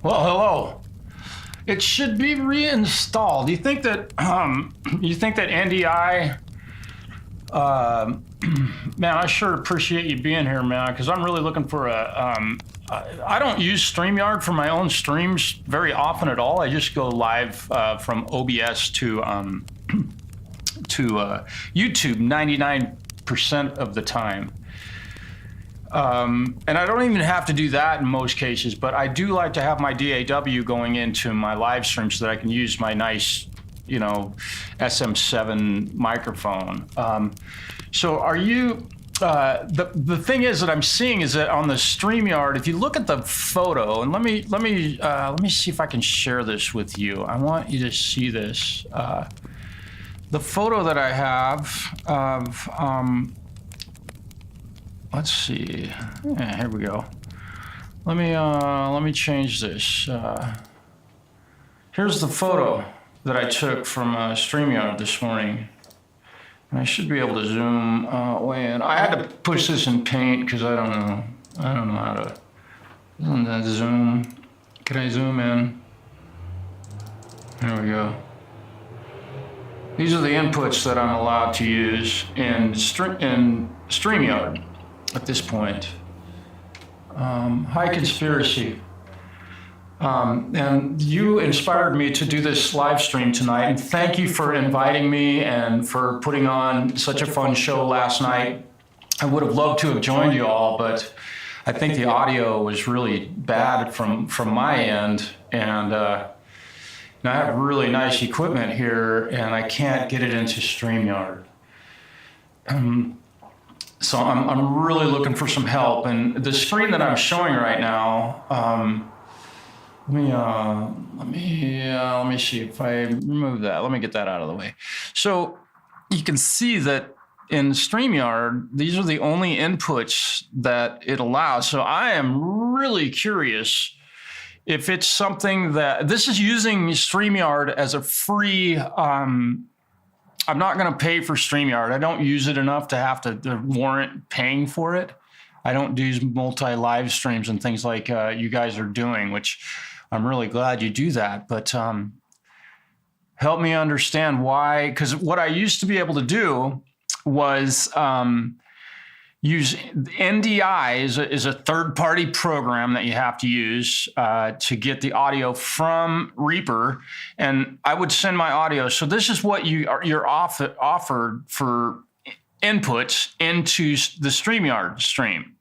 Well, hello. It should be reinstalled. You think that NDI? Man, I sure appreciate you being here, man. Because I'm really looking for a. I don't use Streamyard for my own streams very often at all. I just go live from OBS to YouTube 99% of the time. And I don't even have to do that in most cases, but I do like to have my DAW going into my live stream so that I can use my nice, SM7 microphone. So are you, the thing is that I'm seeing is that on the Streamyard, if you look at the photo, and let me see if I can share this with you. I want you to see this. The photo that I have of, let's see. Yeah, here we go. Let me change this. Here's the photo that I took from Streamyard this morning, and I should be able to zoom way in. I had to push this in Paint because I don't know how to. Isn't that zoom? Can I zoom in? There we go. These are the inputs that I'm allowed to use in Streamyard. At this point. Hi, Conspiracy. And you inspired me to do this live stream tonight, and thank you for inviting me and for putting on such a fun show last night. I would have loved to have joined you all, but I think the audio was really bad from my end, and now I have really nice equipment here, and I can't get it into Streamyard. So I'm really looking for some help, and the screen that I'm showing right now. Let me see if I remove that. Let me get that out of the way. So you can see that in Streamyard, these are the only inputs that it allows. So I am really curious if it's something that, this is using StreamYard as a free, I'm not going to pay for StreamYard. I don't use it enough to have to warrant paying for it. I don't do multi-live streams and things like you guys are doing, which I'm really glad you do that. But help me understand why, because what I used to be able to do was use NDI is a third-party program that you have to use to get the audio from Reaper, and I would send my audio. So this is what you're offered for inputs into the StreamYard stream.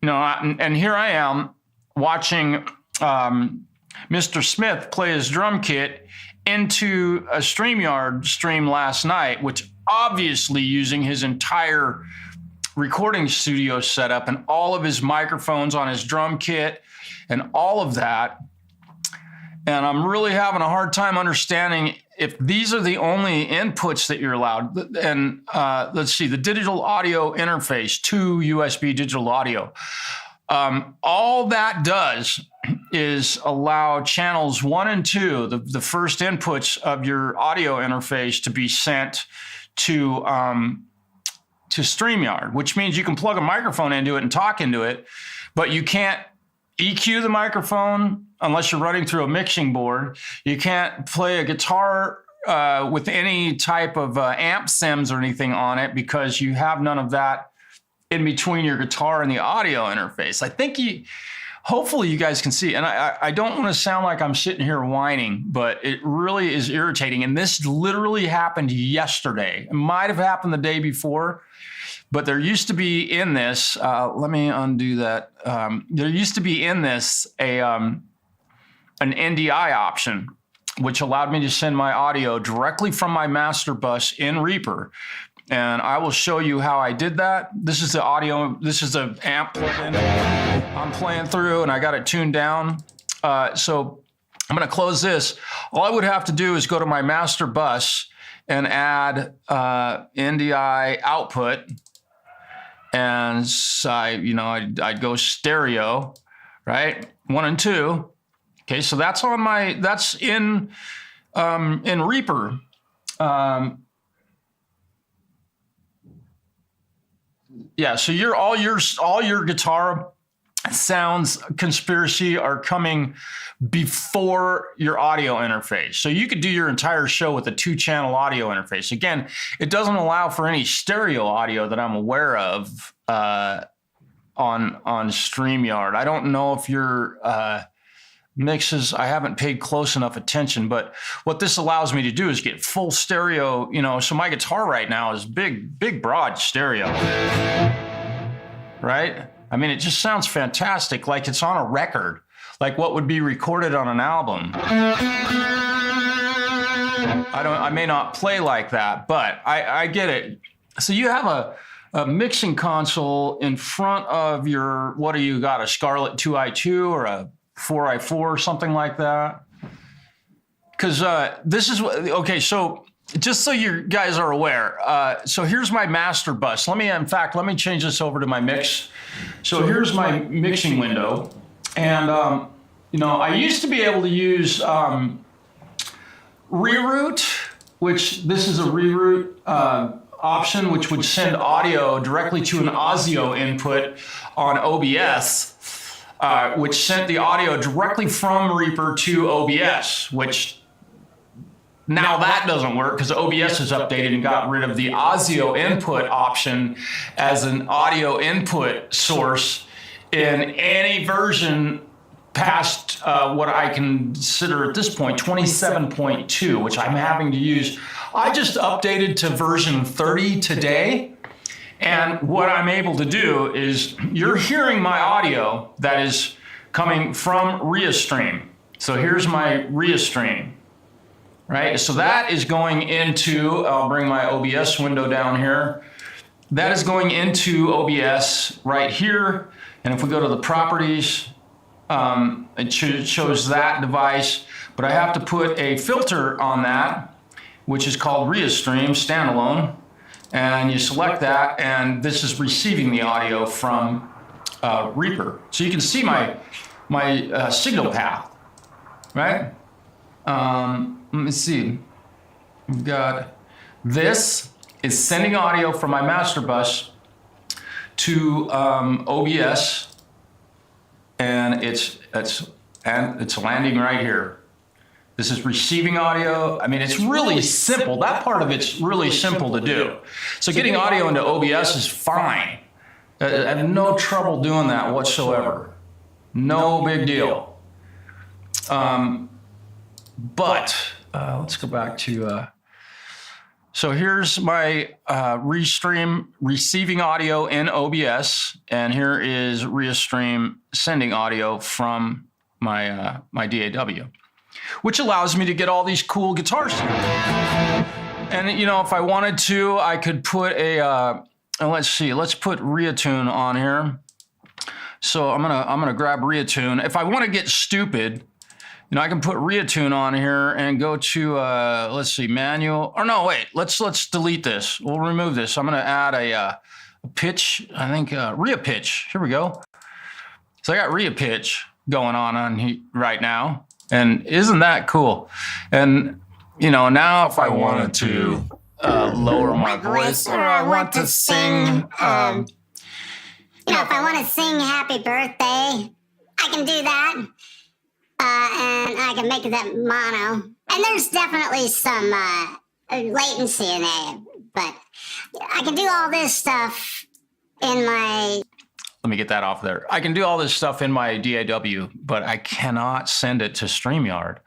And here I am watching Mr. Smith play his drum kit into a StreamYard stream last night, which obviously using his entire recording studio setup and all of his microphones on his drum kit and all of that. And I'm really having a hard time understanding if these are the only inputs that you're allowed. And let's see, the digital audio interface to USB digital audio. All that does is allow channels 1 and 2, the first inputs of your audio interface, to be sent to StreamYard, which means you can plug a microphone into it and talk into it, but you can't EQ the microphone unless you're running through a mixing board. You can't play a guitar with any type of amp sims or anything on it because you have none of that in between your guitar and the audio interface. I think hopefully you guys can see, and I don't want to sound like I'm sitting here whining, but it really is irritating. And this literally happened yesterday. It might have happened the day before, but there used to be in this, let me undo that. There used to be in this an NDI option, which allowed me to send my audio directly from my master bus in Reaper. And I will show you how I did that. This is the audio, this is the amp plugin I'm playing through, and I got it tuned down. So I'm gonna close this. All I would have to do is go to my master bus and add NDI output. And I'd go stereo, right? 1 and 2. Okay, so that's in Reaper. Yeah, so all your guitar sounds conspiracy are coming before your audio interface. So you could do your entire show with a 2-channel audio interface. Again, it doesn't allow for any stereo audio that I'm aware of on StreamYard. I don't know if your mixes, I haven't paid close enough attention, but what this allows me to do is get full stereo, so my guitar right now is big, broad stereo, right? I mean, it just sounds fantastic, like it's on a record, like what would be recorded on an album. I may not play like that, but I get it. So you have a mixing console in front of your, what do you got, a Scarlett 2i2 or a 4i4 or something like that? Because this is what, okay, so just so you guys are aware, so here's my master bus. Let me change this over to my mix. So here's my mixing window. And, I used to be able to use reroute, which this is a reroute option, which would send audio directly to an Audio input on OBS. Which sent the audio directly from Reaper to OBS, which now that doesn't work because OBS is updated and got rid of the Audio input option as an audio input source in any version past what I consider at this point 27.2, which I'm having to use. I just updated to version 30 today. And what I'm able to do is, you're hearing my audio that is coming from Restream. So here's my Restream, right? So that is going into, I'll bring my OBS window down here. That is going into OBS right here. And if we go to the properties, it shows that device, but I have to put a filter on that, which is called Restream standalone. And you select that, and this is receiving the audio from Reaper. So you can see my signal path, right? Let me see. We've got this is sending audio from my master bus to OBS, and it's landing right here. This is receiving audio. I mean, it's really simple. That part of it's really simple to do. So getting audio into OBS is fine. I have no trouble doing that whatsoever. No big deal. But let's go back to, so here's my Restream receiving audio in OBS, and here is Restream sending audio from my DAW, which allows me to get all these cool guitar sounds. And you know, if I wanted to, I could put a let's put Reatune on here. So I'm gonna grab Reatune. If I want to get stupid, you know, I can put Reatune on here and go to let's see, manual. Or no, wait, let's delete this. We'll remove this. I'm gonna add a pitch. I think Rea-pitch. Here we go. So I got Rea-pitch going on right now. And isn't that cool? And, you know, now if I wanted to lower my voice, or I want to sing, you know, if I want to sing happy birthday, I can do that. And I can make that mono. And there's definitely some latency in there, but I can do all this stuff in my... Let me get that off there. I can do all this stuff in my DAW, but I cannot send it to Streamyard.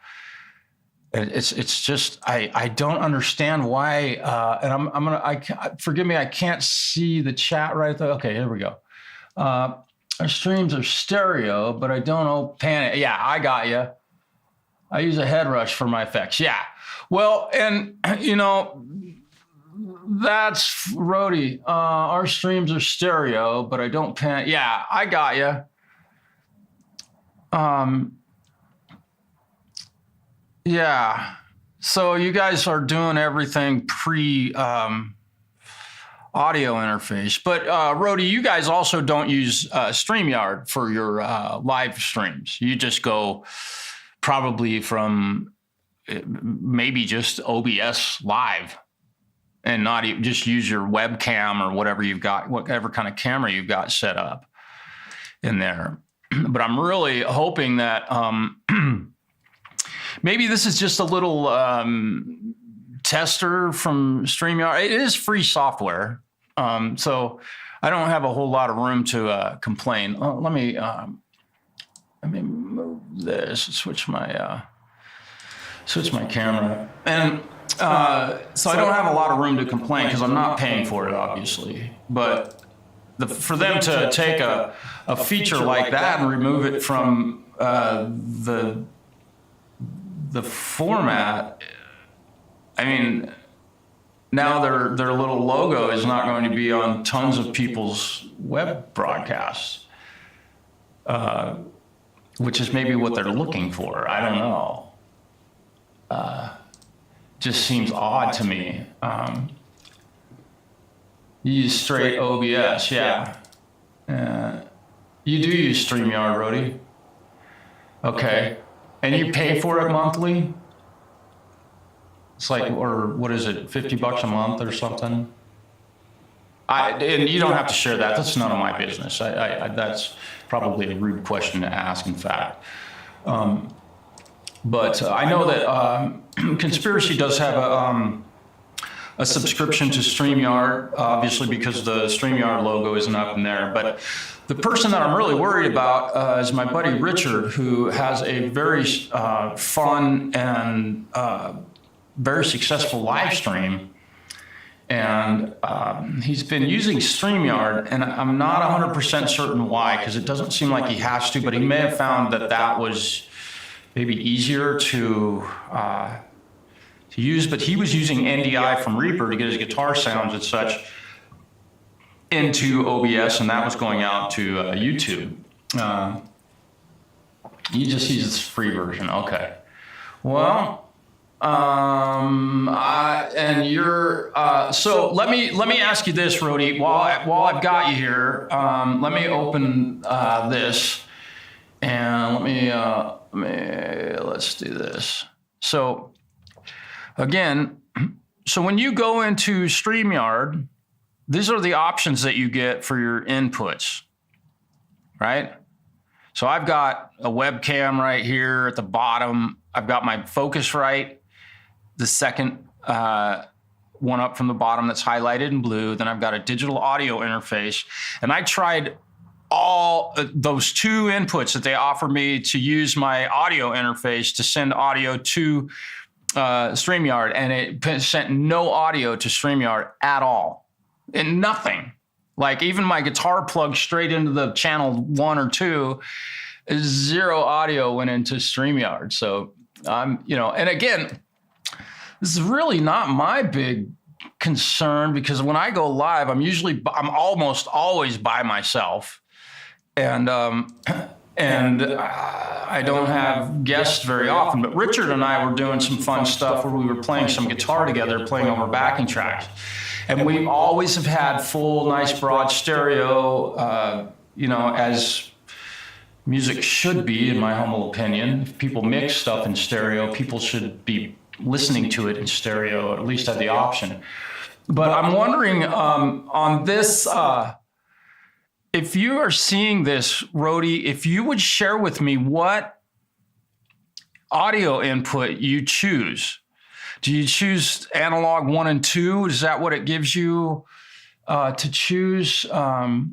It's just, I don't understand why, and forgive me, I can't see the chat right there. Okay, here we go. Our streams are stereo, but I don't know pan. Yeah, I got you. I use a head rush for my effects. Yeah. Well, and you know, that's Rody. Our streams are stereo, but I don't pan. Yeah, I got you. Yeah. So you guys are doing everything pre audio interface, but Rody, you guys also don't use Streamyard for your live streams. You just go probably from maybe just OBS live. And not even just use your webcam or whatever you've got, whatever kind of camera you've got set up in there. But I'm really hoping that maybe this is just a little tester from StreamYard. It is free software, so I don't have a whole lot of room to complain. Let me move this. Switch my camera and. So I don't have a lot of room to complain because I'm not paying for it, obviously. But for them to take a feature like that and remove it from the format, I mean, now their little logo is not going to be on tons of people's web broadcasts, which is maybe what they're looking for. I don't know. Just seems odd to me. You use straight OBS, yeah. You do use StreamYard, Rody. Okay. And you pay for it monthly? It's like, or what is it, $50 a month or something? And you don't have to share that. That's none of my business. That's probably a rude question to ask, in fact. But I know that Conspiracy does have a subscription to StreamYard, obviously because the StreamYard logo isn't up in there. But the person that I'm really worried about is my buddy Richard, who has a very fun and very successful live stream. And he's been using StreamYard, and I'm not 100% certain why, because it doesn't seem like he has to, but he may have found that was maybe easier to use, but he was using NDI from Reaper to get his guitar sounds and such into OBS, and that was going out to YouTube. You just use this free version, okay. Well, And you're so let me ask you this, Rody. While I've got you here, let me open this, and let's do this. So again, so when you go into Streamyard, these are the options that you get for your inputs, right? So I've got a webcam right here at the bottom. I've got my Focusrite, the second one up from the bottom that's highlighted in blue. Then I've got a digital audio interface. And I tried all those two inputs that they offer me to use my audio interface to send audio to StreamYard, and it sent no audio to StreamYard at all, and nothing. Like even my guitar plugged straight into the channel 1 or 2, zero audio went into StreamYard. So and again, this is really not my big concern, because when I go live, I'm almost always by myself, and I don't have guests very often. But Richard and I were doing some fun stuff where we were playing some guitar together, playing over backing tracks. And we always have had full, nice, broad stereo, as music should be, in my humble opinion. If people mix stuff in stereo, people should be listening to it in stereo, or at least have the option. But I'm wondering on this, if you are seeing this, Rody, if you would share with me what audio input you choose. Do you choose analog 1 and 2? Is that what it gives you to choose? Or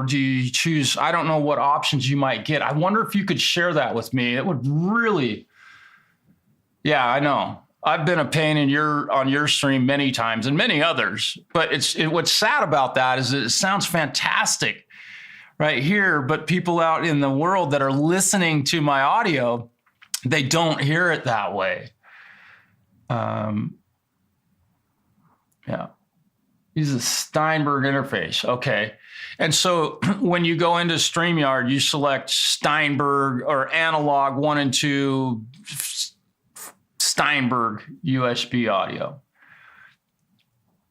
do you choose, I don't know what options you might get. I wonder if you could share that with me. It would really, yeah, I know. I've been a pain on your stream many times, and many others, but what's sad about that is that it sounds fantastic right here, but people out in the world that are listening to my audio, they don't hear it that way. Yeah. Use a Steinberg interface. Okay. And so when you go into StreamYard, you select Steinberg or analog 1 and 2 Steinberg USB audio.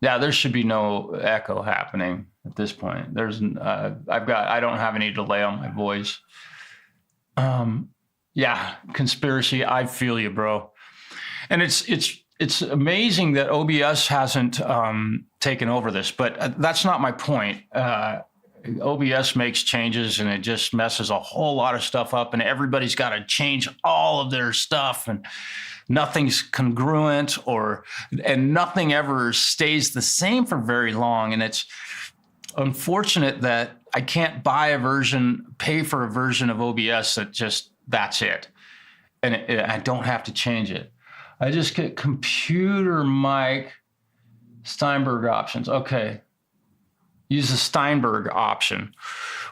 Yeah, there should be no echo happening at this point. I don't have any delay on my voice. Yeah, conspiracy, I feel you, bro. And it's amazing that OBS hasn't taken over this, but that's not my point. OBS makes changes and it just messes a whole lot of stuff up, and everybody's got to change all of their stuff, and nothing's congruent, and nothing ever stays the same for very long. And it's unfortunate that I can't pay for a version of OBS that's it. And I don't have to change it. I just get computer mic Steinberg options. Okay. Use the Steinberg option,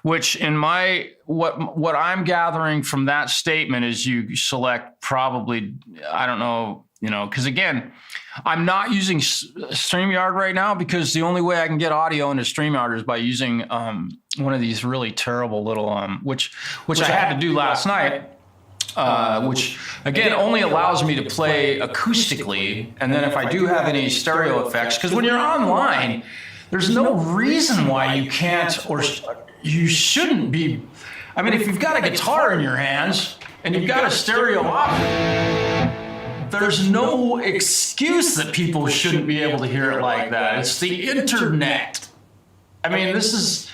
which in what I'm gathering from that statement is you select probably, I don't know, because again, I'm not using StreamYard right now, because the only way I can get audio into StreamYard is by using one of these really terrible little, which I had to do last night. Which again only allows me to play acoustically, and then if I do have any stereo effects, because when you're online, there's no reason why you can't or you shouldn't be. I mean, if you've got a guitar in your hands and you've got a stereo option, there's no excuse that people shouldn't be able to hear it like that. It's the internet. I mean, this is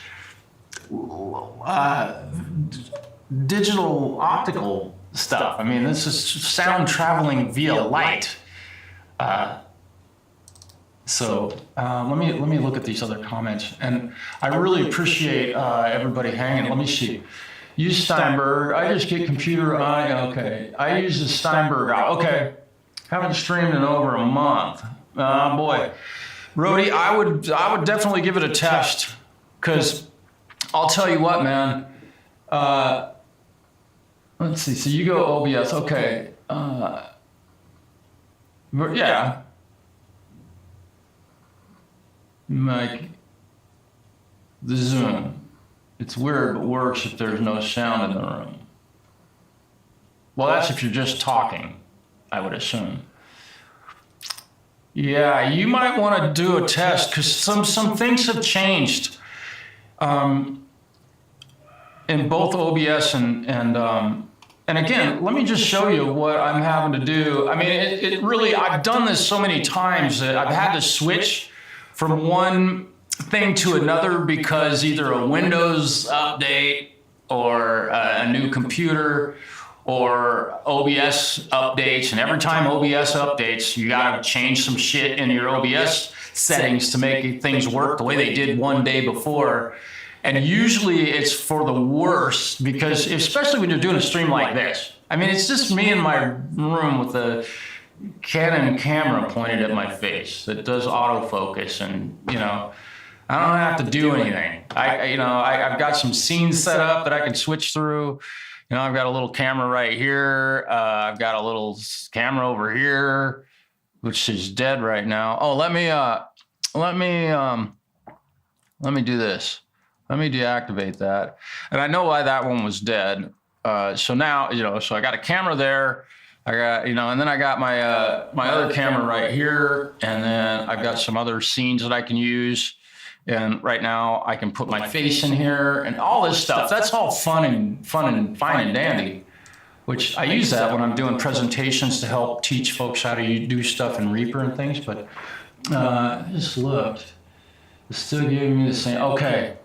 digital optical stuff. I mean, this is sound traveling via light. So let me look at these other comments, and I really appreciate everybody hanging. Let me see. Use Steinberg. I just get computer. Okay. I use the Steinberg. Okay. Haven't streamed in over a month. Boy, Rody, I would definitely give it a test, because I'll tell you what, man. Let's see. So you go OBS. Okay. Yeah. Like the Zoom. It's weird, but works if there's no sound in the room. Well, that's if you're just talking, I would assume. Yeah, you might want to do a test because some things have changed in both OBS and again, let me just show you what I'm having to do. I mean, it really, I've done this so many times that I've had to switch from one thing to another because either a Windows update or a new computer or OBS updates. And every time OBS updates, you got to change some shit in your OBS settings to make things work the way they did one day before. And usually it's for the worst because, especially when you're doing a stream like this. I mean, it's just me in my room with a Canon camera pointed at my face that does autofocus, and I don't have to do anything. I've got some scenes set up that I can switch through. I've got a little camera right here. I've got a little camera over here, which is dead right now. Oh, let me do this. Let me deactivate that. And I know why that one was dead. So now, so I got a camera there. I got, and then I got my other camera right here. And then I've got some other scenes that I can use. And right now I can put my face in here and all this stuff. That's all fun and fine and dandy, which I use that when I'm doing presentations to help teach folks how to do stuff in Reaper and things. But I just looked. It's still giving me the same. Okay.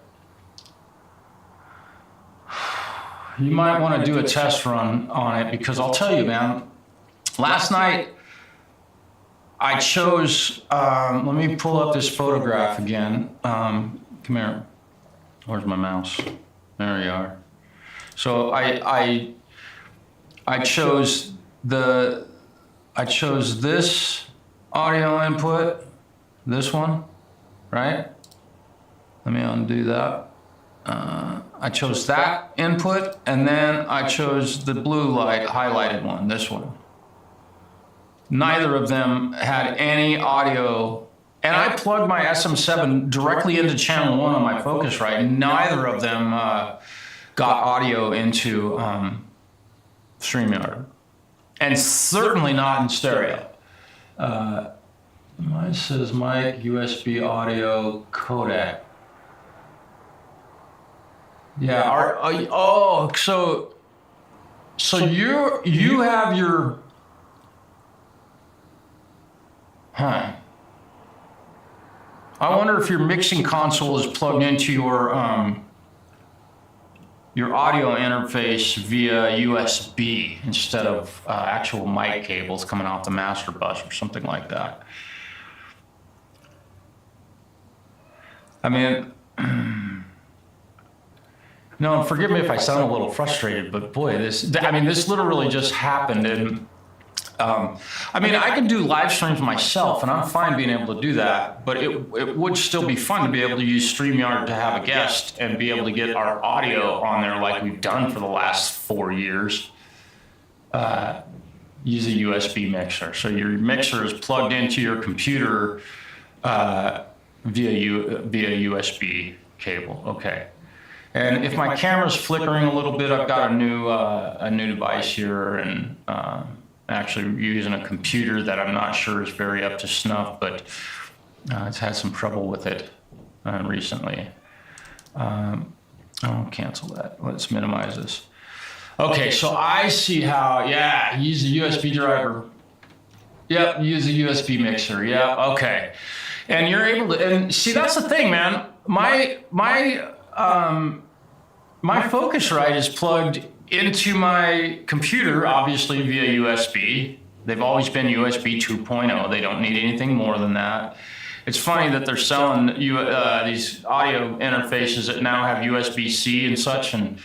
You might want to do a test run on it because I'll tell you, man, last night I chose, let me pull up this photograph again. Come here. Where's my mouse? There you are. So I chose this audio input, this one, right? Let me undo that. I chose that input, and then I chose the blue light highlighted one, this one. Neither of them had any audio, and I plugged my SM7 directly into channel 1 on my Focusrite. Neither of them got audio into Streamyard, and certainly not in stereo. Mine says mic, USB audio, codec. Yeah. So you have your. Huh. I wonder if your mixing console is plugged into your audio interface via USB instead of actual mic cables coming off the master bus or something like that. I mean. No, and forgive me if I sound a little frustrated, but boy, this literally just happened. And I can do live streams myself, and I'm fine being able to do that, but it would still be fun to be able to use StreamYard to have a guest and be able to get our audio on there like we've done for the last 4 years. Use a USB mixer. So your mixer is plugged into your computer via USB cable. Okay. And if my camera's flickering a little bit, I've got a new device here, and actually using a computer that I'm not sure is very up to snuff, but it's had some trouble with it recently. I'll cancel that. Let's minimize this. Okay, so I see how, use the USB driver. Yep, use a USB mixer. Yep, okay. And you're able to, and see, that's the thing, man. My Focusrite is plugged into my computer, obviously via USB. They've always been USB 2.0. They don't need anything more than that. It's funny that they're selling these audio interfaces that now have USB-C and such, and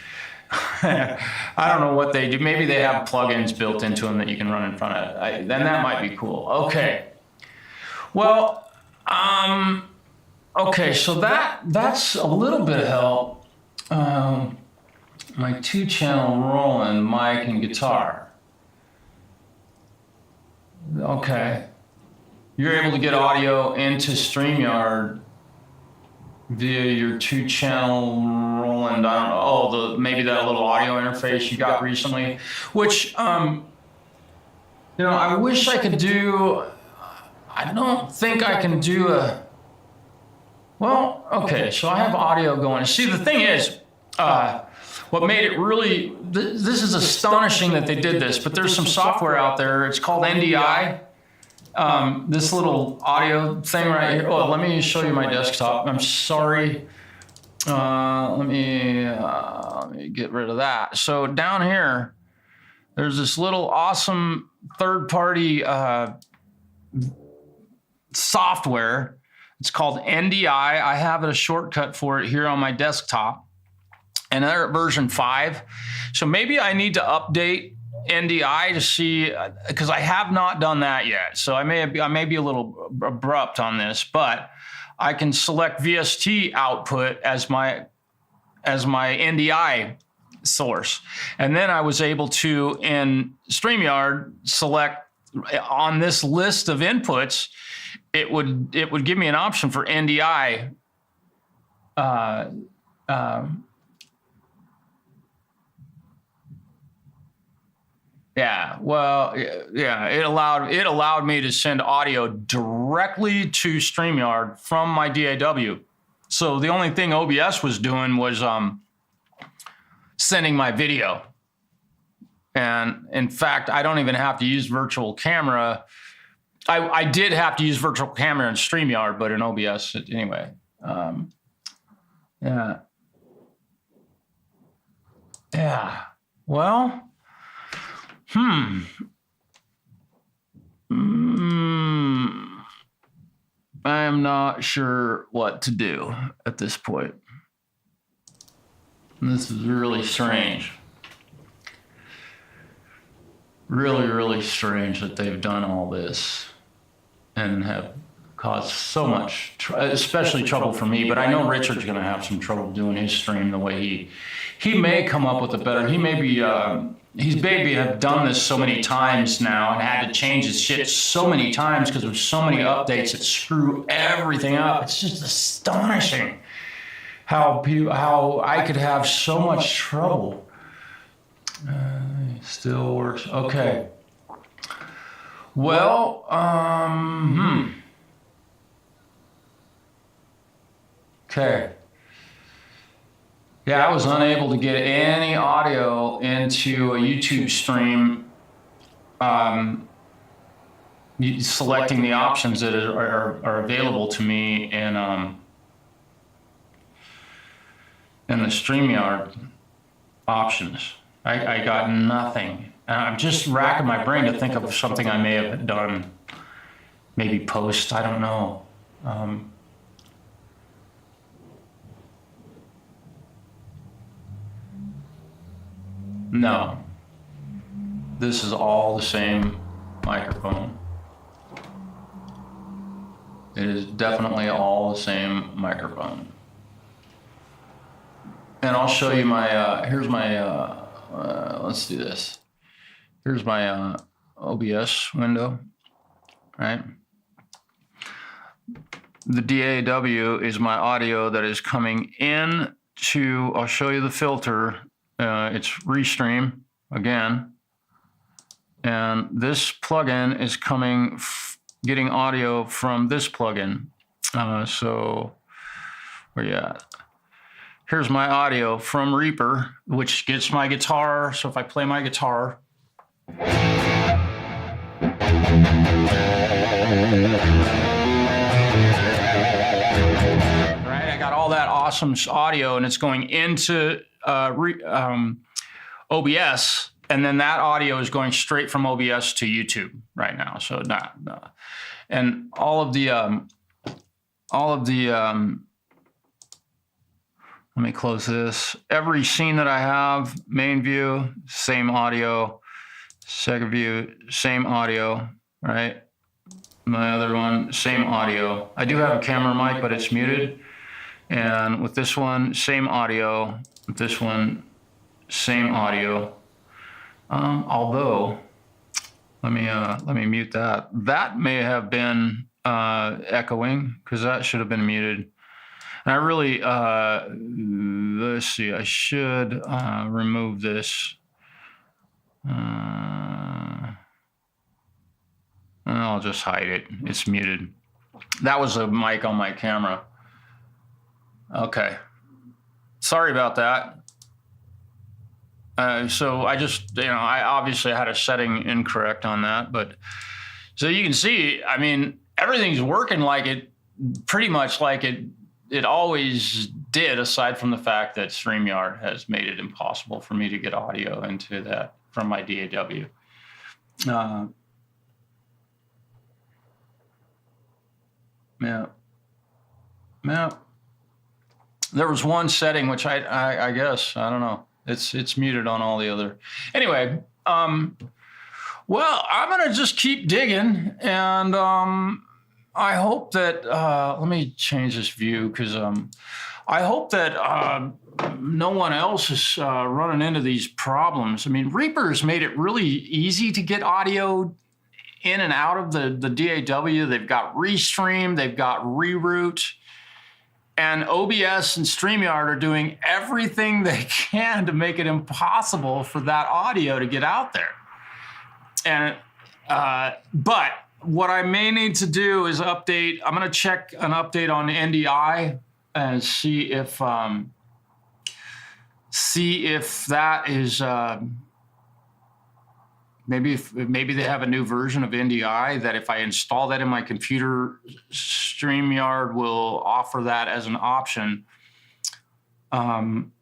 I don't know what they do. Maybe they have plugins built into them that you can run in front of. Then that might be cool. Okay. Well, okay, so that's a little bit of help. My 2-channel Roland mic and guitar. Okay. You're able to get audio into StreamYard via your 2-channel Roland. I don't know. Oh, maybe that little audio interface you got recently, which I wish I could do. I don't think I can do a. Well, okay, so I have audio going. See, the thing is, what made it really, this is astonishing that they did this, but there's some software out there. It's called NDI. This little audio thing right here. Oh, let me show you my desktop. I'm sorry. Let me get rid of that. So down here, there's this little awesome third-party software. It's called NDI. I have a shortcut for it here on my desktop, and they're at version 5. So maybe I need to update NDI to see, because I have not done that yet. So I may be a little abrupt on this, but I can select VST output as my NDI source, and then I was able to in Streamyard select on this list of inputs. It would give me an option for NDI. Yeah, well, yeah, it allowed me to send audio directly to Streamyard from my DAW. So the only thing OBS was doing was sending my video. And in fact, I don't even have to use virtual camera. I did have to use virtual camera in StreamYard, but in OBS anyway. Yeah. Well, I'm not sure what to do at this point. This is really strange. Really, really strange that they've done all this and have caused so much, especially trouble for me. But I know Richard's going to have some trouble doing his stream the way he may come up with a better. He may be he's maybe have done this so many times now and had to change his shit so many times because there's so many updates that screw everything up. It's just astonishing how I could have so much trouble. Still works. Okay. Well, okay. Yeah, I was unable to get any audio into a YouTube stream, selecting the options that are available to me in the StreamYard options. I got nothing. And I'm just racking my brain to think of something I may have done, maybe post, I don't know. No, this is all the same microphone. It is definitely all the same microphone. And I'll show you my, here's my, let's do this. Here's my OBS window, right? The DAW is my audio that is coming in to, I'll show you the filter. It's Restream again. And this plugin is getting audio from this plugin. So where you at? Here's my audio from Reaper, which gets my guitar. So if I play my guitar. Right, I got all that awesome audio and it's going into OBS, and then that audio is going straight from OBS to YouTube right now. So and all of the let me close this. Every scene that I have, main view, same audio. Second view, same audio, right? My other one, same audio. I do have a camera mic, but it's muted. And with this one, same audio. With this one, same audio. Although, let me mute that. That may have been echoing, because that should have been muted. And I really, let's see, I should remove this. I'll just hide it. It's muted. That was a mic on my camera. Okay. Sorry about that. So I just, I obviously had a setting incorrect on that, but so you can see, I mean, everything's working like it, pretty much like it always did, aside from the fact that Streamyard has made it impossible for me to get audio into that from my DAW. Yeah. There was one setting which I guess, I don't know. It's muted on all the other. Anyway, well, I'm gonna just keep digging, and I hope that let me change this view, because I hope that no one else is running into these problems. I mean, Reaper's made it really easy to get audio in and out of the DAW. They've got Restream, they've got Reroute, and OBS and Streamyard are doing everything they can to make it impossible for that audio to get out there. And but what I may need to do is update. I'm going to check an update on NDI and see if that is maybe they have a new version of NDI that if I install that in my computer, StreamYard will offer that as an option. And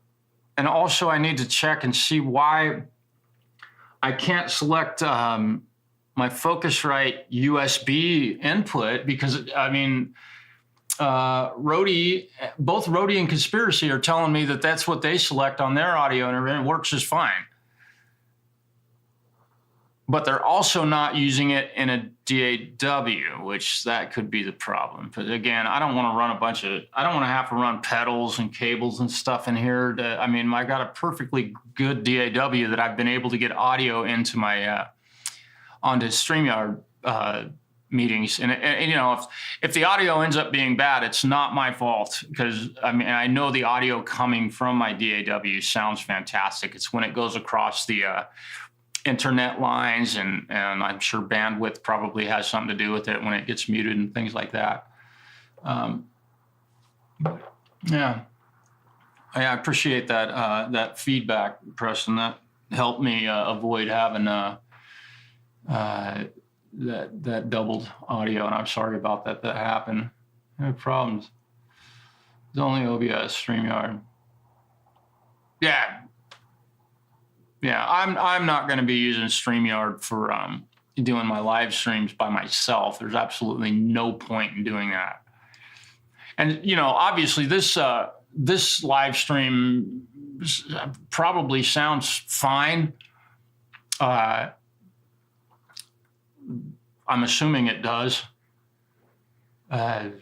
also I need to check and see why I can't select my Focusrite USB input, because I mean, Rode, both Rode and Conspiracy are telling me that that's what they select on their audio, and it works just fine. But they're also not using it in a DAW, which that could be the problem. But again, I don't want to run I don't want to have to run pedals and cables and stuff in here. I mean, I got a perfectly good DAW that I've been able to get audio into my, onto StreamYard meetings. And if the audio ends up being bad, it's not my fault, because I mean, I know the audio coming from my DAW sounds fantastic. It's when it goes across the, internet lines, and I'm sure bandwidth probably has something to do with it when it gets muted and things like that. Yeah, I appreciate that feedback, Preston. That helped me avoid having that doubled audio, and I'm sorry about that happened. No problems. It's only OBS, StreamYard. Yeah, I'm not going to be using StreamYard for doing my live streams by myself. There's absolutely no point in doing that. And obviously this live stream probably sounds fine. I'm assuming it does. And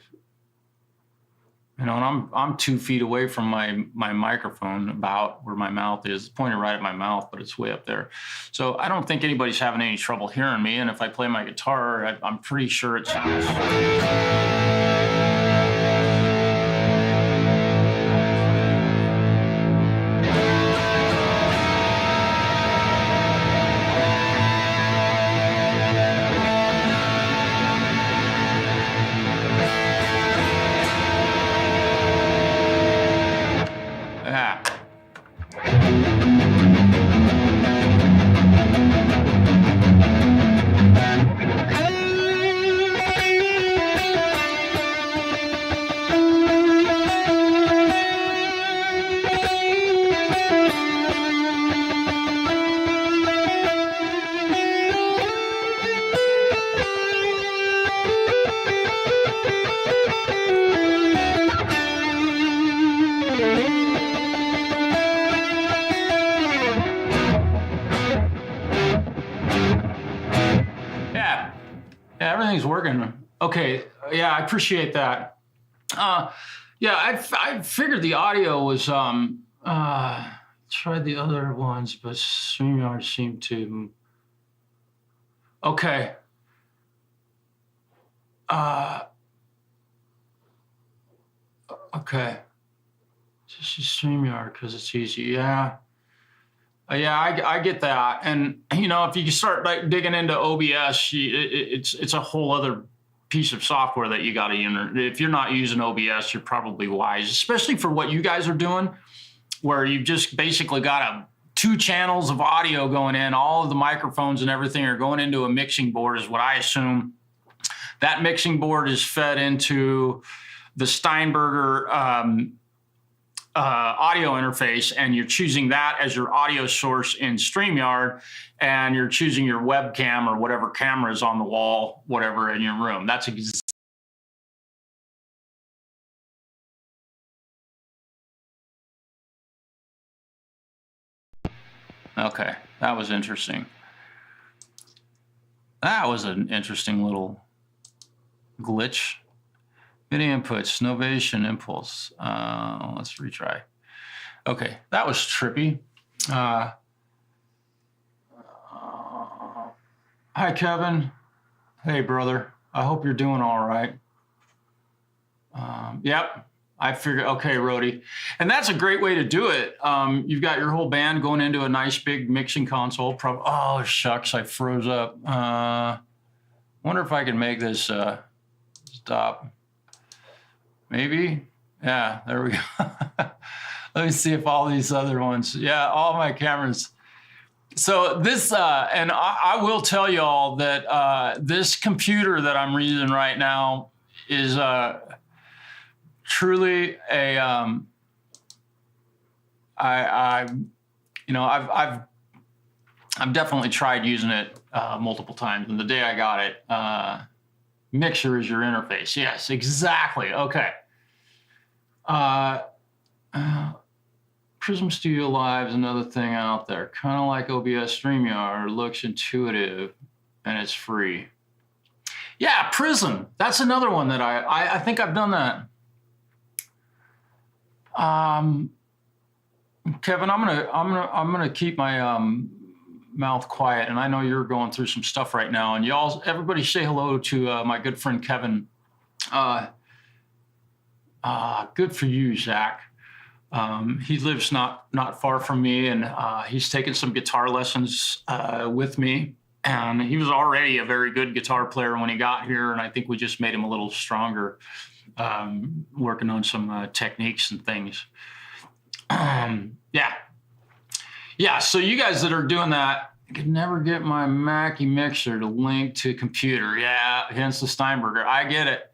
I'm 2 feet away from my microphone, about where my mouth is. It's pointed right at my mouth, but it's way up there. So I don't think anybody's having any trouble hearing me. And if I play my guitar, I'm pretty sure it sounds. Everything's working. Okay. Yeah, I appreciate that. Yeah, I figured the audio was, tried the other ones, but StreamYard seemed to. Okay. Okay. Just use Streamyard because it's easy. Yeah. I get that. And, you know, if you start like digging into OBS, it's a whole other piece of software that you got to enter. If you're not using OBS, you're probably wise, especially for what you guys are doing, where you've just basically got two channels of audio going in. All of the microphones and everything are going into a mixing board is what I assume. That mixing board is fed into the Steinberger audio interface, and you're choosing that as your audio source in StreamYard, and you're choosing your webcam or whatever camera is on the wall, whatever in your room. That's okay. That was interesting. That was an interesting little glitch. Video inputs, novation, impulse. Let's retry. Okay, that was trippy. Hi, Kevin. Hey, brother. I hope you're doing all right. Yep, I figured. Okay, Rody. And that's a great way to do it. You've got your whole band going into a nice big mixing console. Oh, shucks, I froze up. Wonder if I can make this stop. Maybe. Yeah, there we go. Let me see if all these other ones. Yeah, all my cameras. So this, and I will tell you all that this computer that I'm using right now is truly a, I've definitely tried using it multiple times. And the day I got it, mixer is your interface. Yes, exactly. Okay. Prism Studio Live is another thing out there. Kind of like OBS StreamYard, looks intuitive and it's free. Yeah, Prism. That's another one that I think I've done that. Kevin, I'm gonna keep my mouth quiet, and I know you're going through some stuff right now. And everybody say hello to my good friend Kevin. Good for you, Zach. He lives not far from me, and he's taken some guitar lessons with me. And he was already a very good guitar player when he got here, and I think we just made him a little stronger, working on some techniques and things. Yeah, so you guys that are doing that, I could never get my Mackie mixer to link to computer. Yeah, hence the Steinberger. I get it.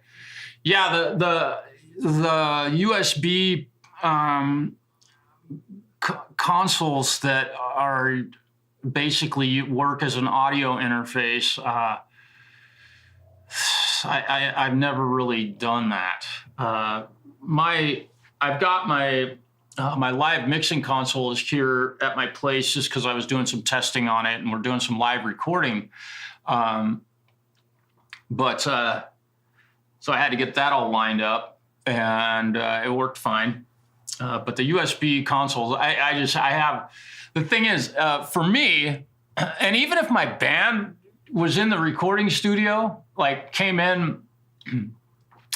Yeah, the USB consoles that are basically work as an audio interface. I've never really done that. I've got my live mixing console is here at my place just because I was doing some testing on it, and we're doing some live recording. So I had to get that all lined up, and it worked fine. But the USB consoles, the thing is, for me, and even if my band was in the recording studio, like came in,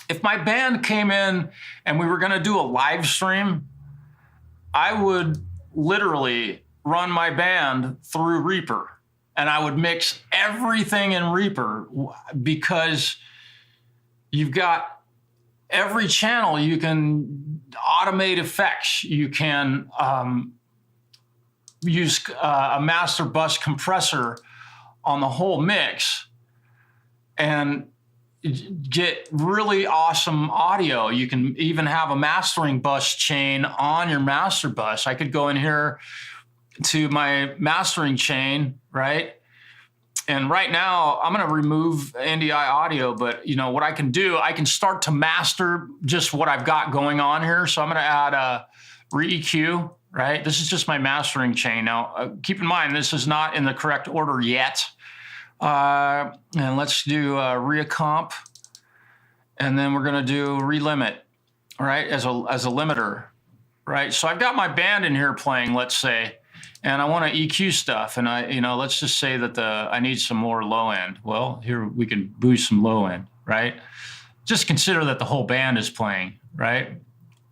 if my band came in and we were going to do a live stream, I would literally run my band through Reaper, and I would mix everything in Reaper, because you've got every channel. You can automate effects. You can use a master bus compressor on the whole mix and get really awesome audio. You can even have a mastering bus chain on your master bus. I could go in here to my mastering chain, right? And right now I'm going to remove NDI audio, but you know what I can do, I can start to master just what I've got going on here. So I'm going to add a re-EQ, right? This is just my mastering chain. Now, keep in mind, this is not in the correct order yet. And let's do re-comp, and then we're going to do relimit, right, as a limiter, right? So I've got my band in here playing, let's say, and I want to EQ stuff, and let's just say that I need some more low end. Well, here we can boost some low end, right? Just consider that the whole band is playing, right?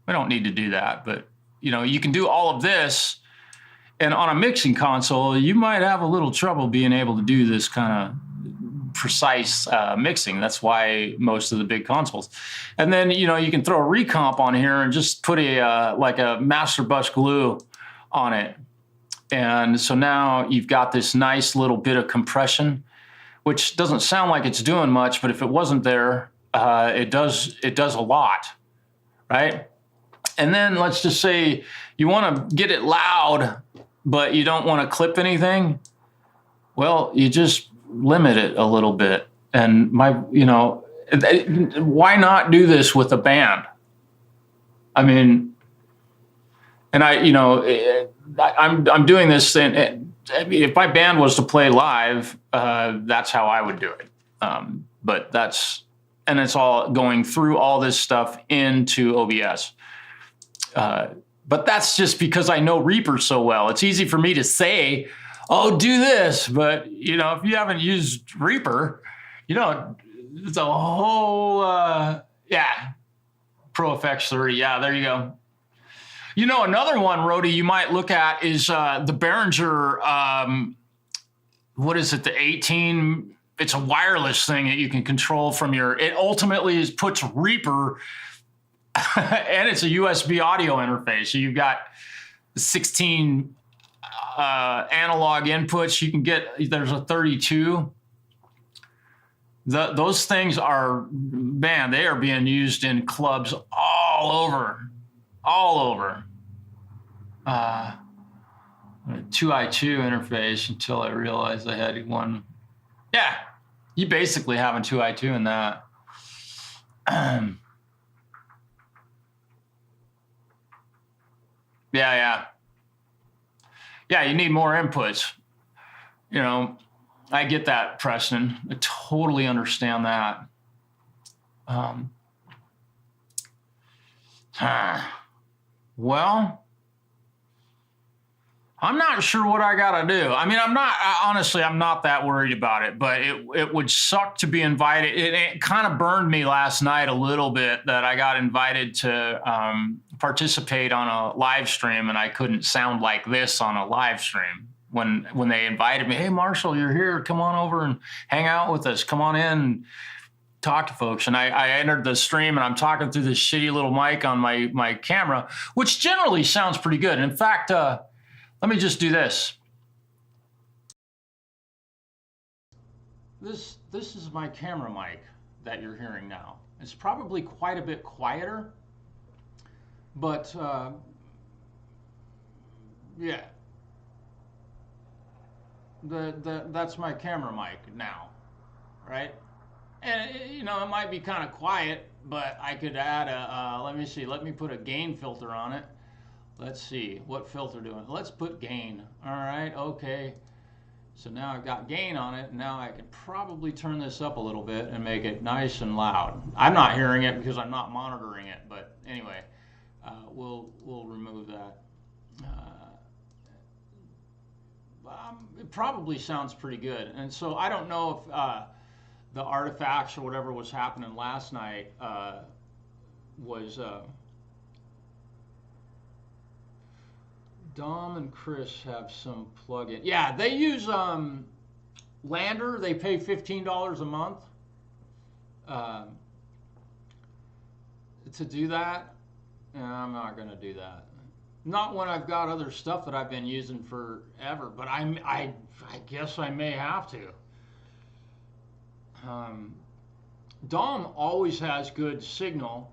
We don't need to do that, but you know, you can do all of this. And on a mixing console, you might have a little trouble being able to do this kind of precise mixing. That's why most of the big consoles. And then, you know, you can throw a recomp on here and just put a like a master bus glue on it. And so now you've got this nice little bit of compression, which doesn't sound like it's doing much, but if it wasn't there, it does a lot, right? And then let's just say you want to get it loud, but you don't want to clip anything. Well, you just limit it a little bit. And you know, why not do this with a band? I mean, and I'm doing this thing. If my band was to play live, that's how I would do it. But it's all going through all this stuff into OBS. But that's just because I know Reaper so well. It's easy for me to say, oh, do this. But, you know, if you haven't used Reaper, you know, it's a whole, Pro Effects 30. Yeah, there you go. You know, another one, Rody, you might look at is the Behringer, what is it, the 18? It's a wireless thing that you can control from it ultimately puts Reaper and it's a USB audio interface. So you've got 16 analog inputs. You can there's a 32. Those things are, man, they are being used in clubs all over. 2i2 interface until I realized I had one. Yeah, you basically have a 2i2 in that. Yeah, you need more inputs. You know, I get that, Preston. I totally understand that. Well, I'm not sure what I got to do. I mean, honestly, I'm not that worried about it, but it would suck to be invited. It kind of burned me last night a little bit that I got invited to participate on a live stream and I couldn't sound like this on a live stream. When they invited me, hey, Marshall, you're here. Come on over and hang out with us. Come on in and talk to folks. And I entered the stream and I'm talking through this shitty little mic on my camera, which generally sounds pretty good. In fact, let me just do this. This is my camera mic that you're hearing now. It's probably quite a bit quieter, but yeah. That's my camera mic now, right? And you know, it might be kind of quiet, but I could add let me see, let me put a gain filter on it. Let's see, what filter do I? Let's put gain. All right, okay. So now I've got gain on it. Now I could probably turn this up a little bit and make it nice and loud. I'm not hearing it because I'm not monitoring it, but anyway, we'll remove that. It probably sounds pretty good. And so I don't know if the artifacts or whatever was happening last night was... Dom and Chris have some plugin. Yeah, they use Lander. They pay $15 a month to do that. And I'm not going to do that. Not when I've got other stuff that I've been using forever. But I guess I may have to. Dom always has good signal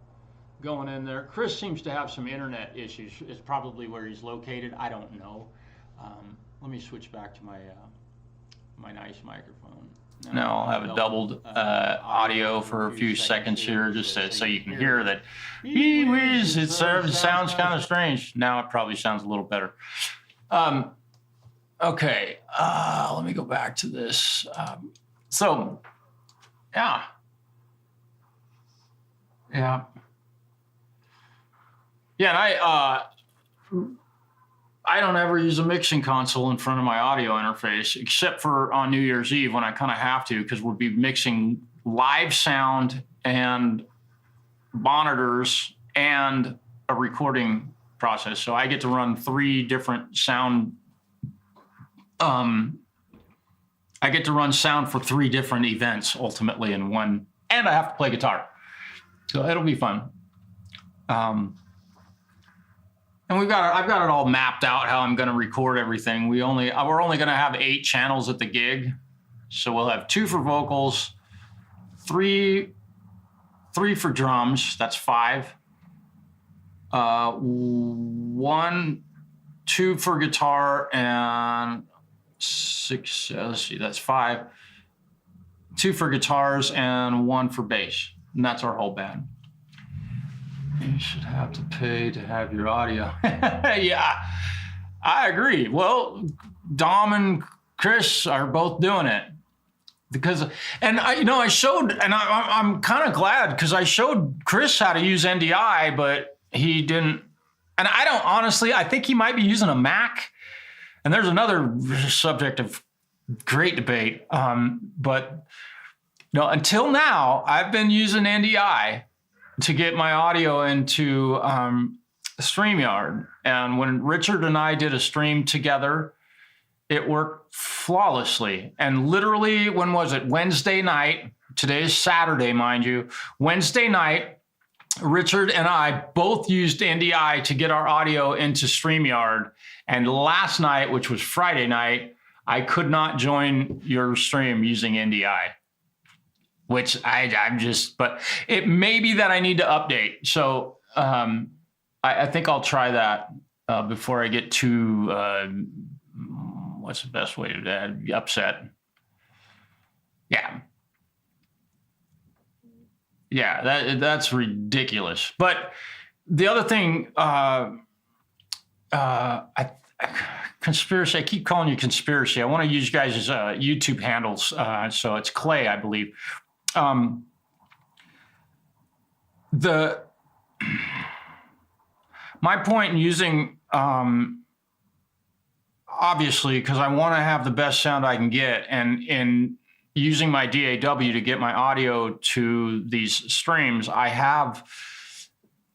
going in there. Chris seems to have some internet issues. It's probably where he's located. I don't know. Let me switch back to my my nice microphone. Now I'll have a doubled audio for a few seconds here, just so you can hear that. It sounds kind of strange. Now it probably sounds a little better. Okay, let me go back to this. So, yeah. Yeah, and I don't ever use a mixing console in front of my audio interface, except for on New Year's Eve when I kind of have to, because we'll be mixing live sound and monitors and a recording process. So I get to run 3 different sound. I get to run sound for 3 different events ultimately in one, and I have to play guitar. So it'll be fun. And I've got it all mapped out how I'm going to record everything. We're only going to have 8 channels at the gig. So we'll have 2 for vocals, 3 for drums. That's 5. 1, 2 for guitar, and 6. Let's see, that's 5. 2 for guitars and 1 for bass, and that's our whole band. You should have to pay to have your audio. Yeah, I agree. Well, Dom and Chris are both doing it because, and I showed, and I'm kind of glad because I showed Chris how to use NDI, but he didn't. And I don't honestly, I think he might be using a Mac. And there's another subject of great debate. But until now, I've been using NDI to get my audio into Streamyard. And when Richard and I did a stream together, it worked flawlessly. And literally, when was it? Wednesday night. Today is Saturday, mind you. Wednesday night, Richard and I both used NDI to get our audio into Streamyard. And last night, which was Friday night, I could not join your stream using NDI, which I'm just, but it may be that I need to update. So I think I'll try that before I get too, what's the best way to add, upset? Yeah. Yeah, that's ridiculous. But the other thing, conspiracy, I keep calling you conspiracy. I want to use you guys' YouTube handles. So it's Clay, I believe. My point in using, obviously, because I want to have the best sound I can get, and in using my DAW to get my audio to these streams, I have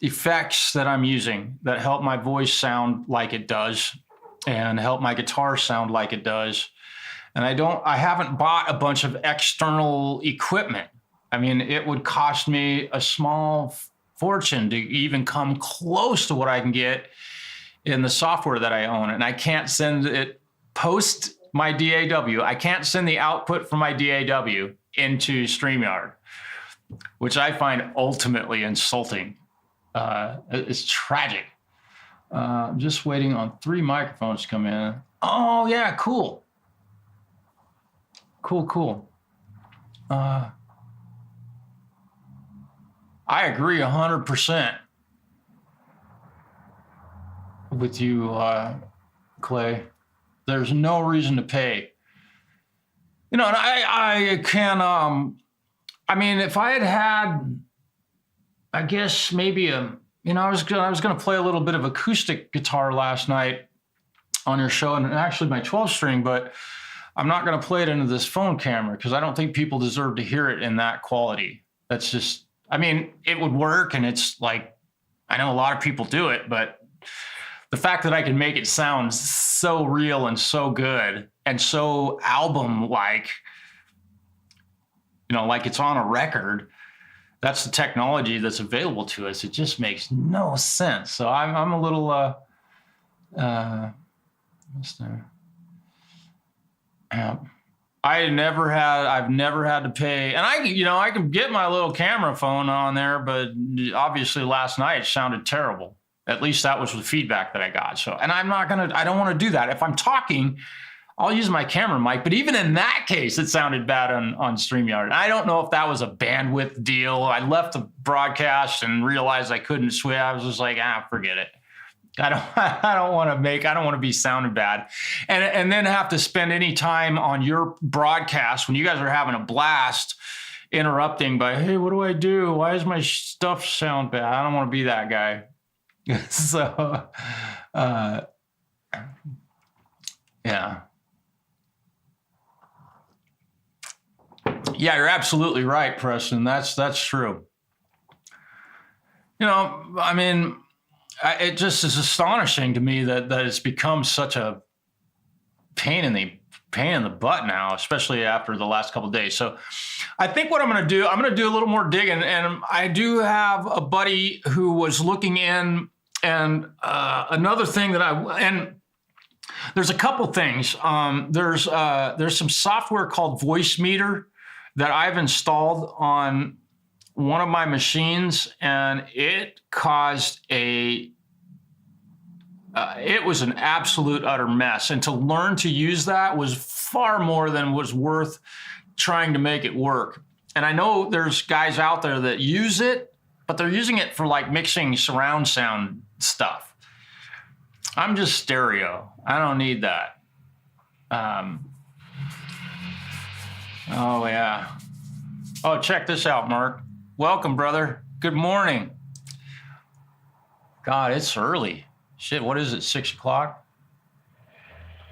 effects that I'm using that help my voice sound like it does and help my guitar sound like it does. And I haven't bought a bunch of external equipment. I mean, it would cost me a small fortune to even come close to what I can get in the software that I own. And I can't send it post my DAW. I can't send the output from my DAW into Streamyard, which I find ultimately insulting. It's tragic. I'm just waiting on 3 microphones to come in. Oh yeah, cool. Cool. I agree 100% with you, Clay. There's no reason to pay. And I can, I mean, if I had, I guess maybe I was going to play a little bit of acoustic guitar last night on your show, and actually my 12 string, but I'm not going to play it into this phone camera because I don't think people deserve to hear it in that quality. That's just, I mean, it would work, and it's like, I know a lot of people do it, but the fact that I can make it sound so real and so good and so album-like, like it's on a record, that's the technology that's available to us. It just makes no sense. So I'm a little, what's there? I've never had to pay, and I can get my little camera phone on there, but obviously last night it sounded terrible. At least that was the feedback that I got. So, and I don't want to do that. If I'm talking, I'll use my camera mic, but even in that case, it sounded bad on StreamYard. And I don't know if that was a bandwidth deal. I left the broadcast and realized I couldn't switch. I was just like, forget it. I don't want to be sounding bad. And then have to spend any time on your broadcast when you guys are having a blast interrupting by, hey, what do I do? Why does my stuff sound bad? I don't want to be that guy. So, yeah. Yeah, you're absolutely right, Preston. That's true. I mean, it just is astonishing to me that it's become such a pain in the butt now, especially after the last couple of days. So I think what I'm going to do a little more digging, and I do have a buddy who was looking in, and another thing and there's a couple things. There's some software called Voice Meter that I've installed on one of my machines, and it caused it was an absolute utter mess. And to learn to use that was far more than was worth trying to make it work. And I know there's guys out there that use it, but they're using it for like mixing surround sound stuff. I'm just stereo. I don't need that. Oh, yeah. Oh, check this out, Mark. Welcome, brother. Good morning. God, it's early. Shit, what is it, 6 o'clock?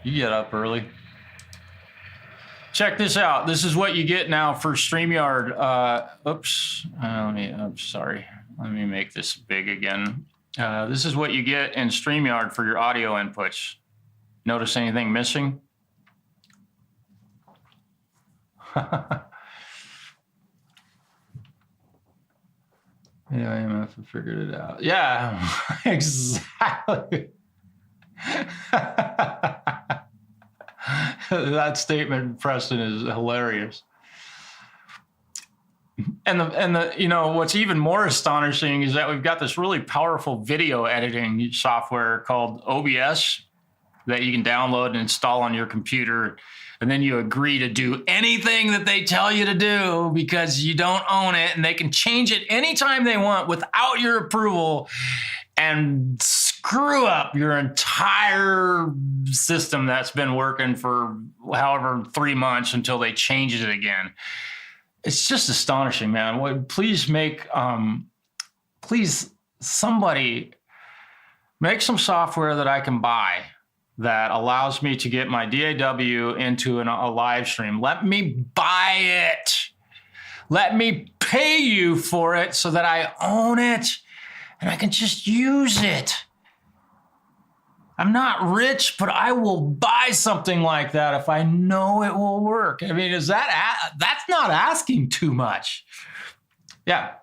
You get up early. Check this out. This is what you get now for StreamYard. Sorry. Let me make this big again. This is what you get in StreamYard for your audio inputs. Notice anything missing? Yeah, IMF figured it out. Yeah, exactly. That statement, Preston, is hilarious. And the you know, what's even more astonishing is that we've got this really powerful video editing software called OBS that you can download and install on your computer. And then you agree to do anything that they tell you to do because you don't own it, and they can change it anytime they want without your approval and screw up your entire system that's been working for however 3 months until they change it again. It's just astonishing, man. Please somebody make some software that I can buy that allows me to get my DAW into a live stream. Let me buy it. Let me pay you for it so that I own it and I can just use it. I'm not rich, but I will buy something like that if I know it will work. I mean, that's not asking too much. Yeah.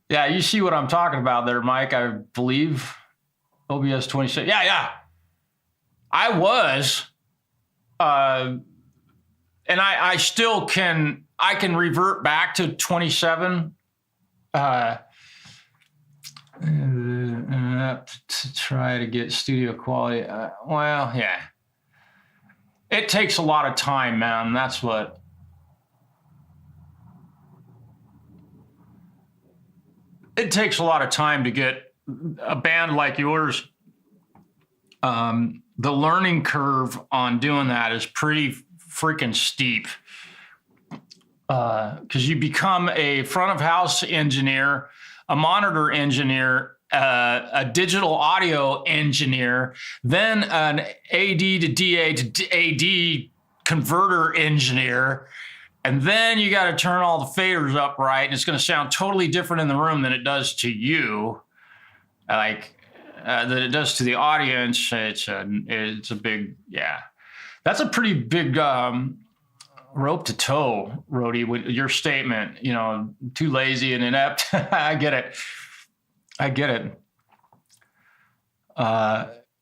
Yeah, you see what I'm talking about there, Mike, I believe. OBS 26. Yeah. I was, and I still can. I can revert back to 27. To try to get studio quality. Well, yeah. It takes a lot of time, man. That's what. It takes a lot of time to get a band like yours. The learning curve on doing that is pretty freaking steep. Because you become a front of house engineer, a monitor engineer, a digital audio engineer, then an AD to DA to AD converter engineer. And then you got to turn all the faders up right. And it's going to sound totally different in the room than it does to you. That it does to the audience. It's a big, yeah. That's a pretty big rope to toe, Rhodey, with your statement, you know, too lazy and inept. I get it. You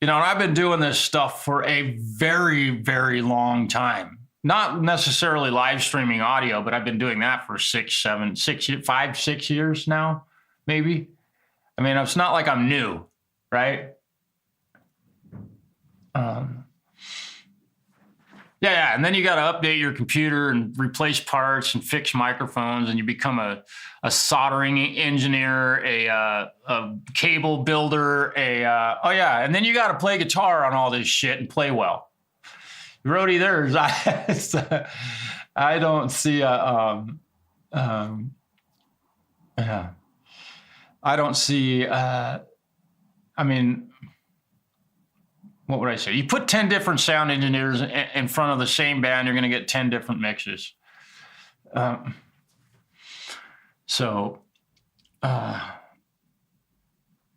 know, and I've been doing this stuff for a very, very long time. Not necessarily live streaming audio, but I've been doing that for 5, 6 years now, maybe. I mean, it's not like I'm new, right? Yeah, and then you got to update your computer and replace parts and fix microphones, and you become a soldering engineer, a cable builder, and then you got to play guitar on all this shit and play well. Rhodey, I don't see I don't see. I mean. What would I say? You put 10 different sound engineers in front of the same band, you're going to get 10 different mixes.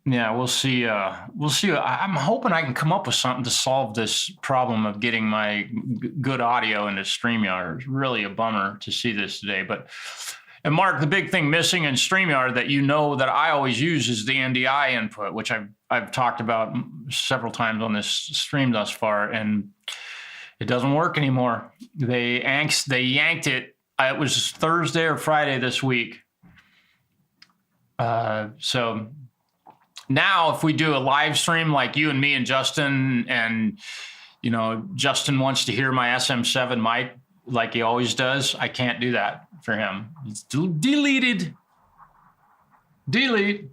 Yeah, we'll see. We'll see. I'm hoping I can come up with something to solve this problem of getting my good audio into Streamyard. It's really a bummer to see this today. And Mark, the big thing missing in Streamyard that you know that I always use is the NDI input, which I've talked about several times on this stream thus far, and it doesn't work anymore. They yanked it. It was Thursday or Friday this week. So now if we do a live stream like you and me and Justin, and Justin wants to hear my SM7 mic like he always does, I can't do that for him. It's deleted. Delete.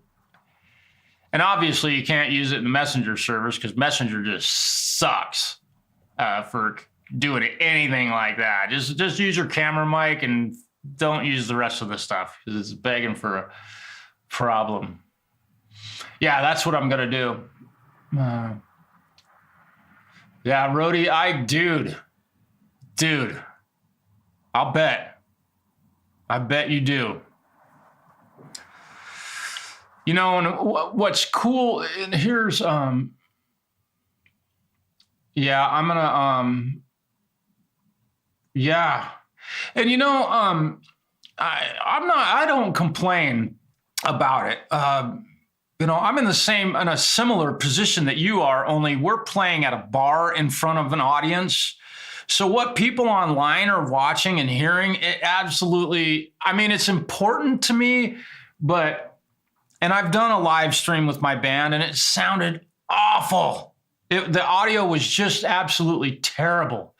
And obviously you can't use it in the Messenger servers because Messenger just sucks for doing anything like that. Just use your camera mic and don't use the rest of the stuff because it's begging for a problem. Yeah, that's what I'm gonna do. Yeah, Rhodey, dude, I'll bet. I bet you do. And what's cool, and here's, I'm gonna, yeah. And I don't complain about it. I'm in a similar position that you are, only we're playing at a bar in front of an audience. So what people online are watching and hearing, it absolutely, it's important to me, and I've done a live stream with my band and it sounded awful. The audio was just absolutely terrible.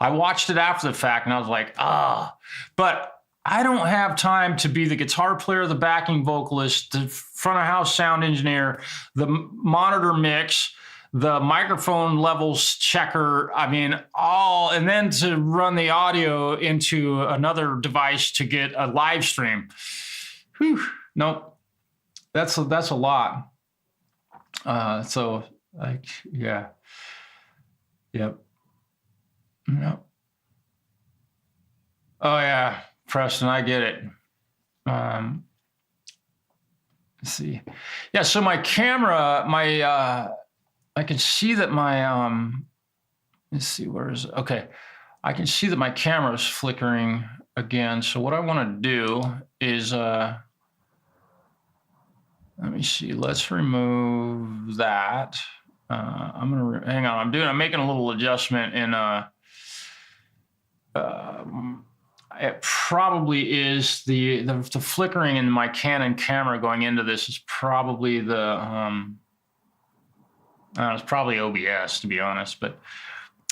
I watched it after the fact and I was like, but I don't have time to be the guitar player, the backing vocalist, the front of house sound engineer, the monitor mix, the microphone levels checker. And then to run the audio into another device to get a live stream. Whew, nope. That's a lot. Yeah. Yep. Yep. Oh yeah, Preston, I get it. Let's see. Yeah, so my camera, I can see that my, let's see, where is it? Okay. I can see that my camera is flickering again. So what I want to do is, let me see. Let's remove that. Hang on. I'm making a little adjustment in, it probably is the flickering in my Canon camera going into this is probably it's probably OBS, to be honest, but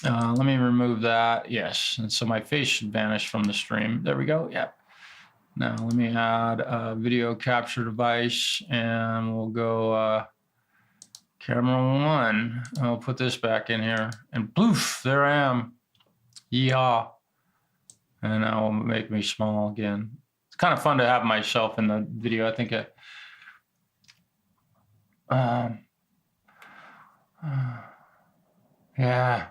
let me remove that. Yes. And so my face should vanish from the stream. There we go. Yep. Now let me add a video capture device and we'll go camera 1. I'll put this back in here and poof, there I am. Yeehaw. And now will make me small again. It's kind of fun to have myself in the video. I think yeah.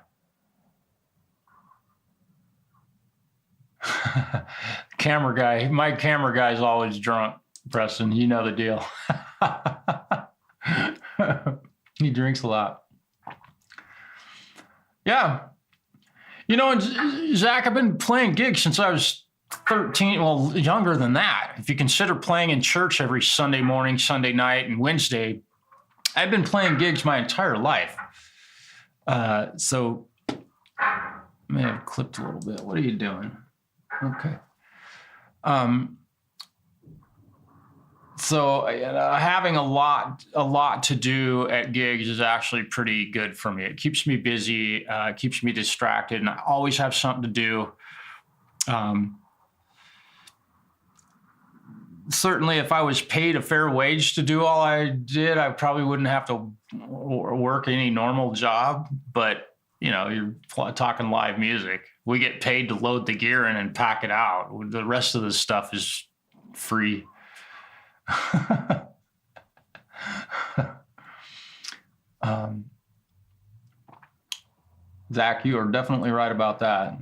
My camera guy is always drunk, Preston. You know the deal. He drinks a lot. Yeah. Zach, I've been playing gigs since I was 13, well, younger than that. If you consider playing in church every Sunday morning, Sunday night, and Wednesday, I've been playing gigs my entire life. So I may have clipped a little bit. What are you doing? Okay. So having a lot to do at gigs is actually pretty good for me. It keeps me busy, keeps me distracted, and I always have something to do. Certainly, if I was paid a fair wage to do all I did, I probably wouldn't have to work any normal job. But you're talking live music. We get paid to load the gear in and pack it out. The rest of the stuff is free. Zach, you are definitely right about that.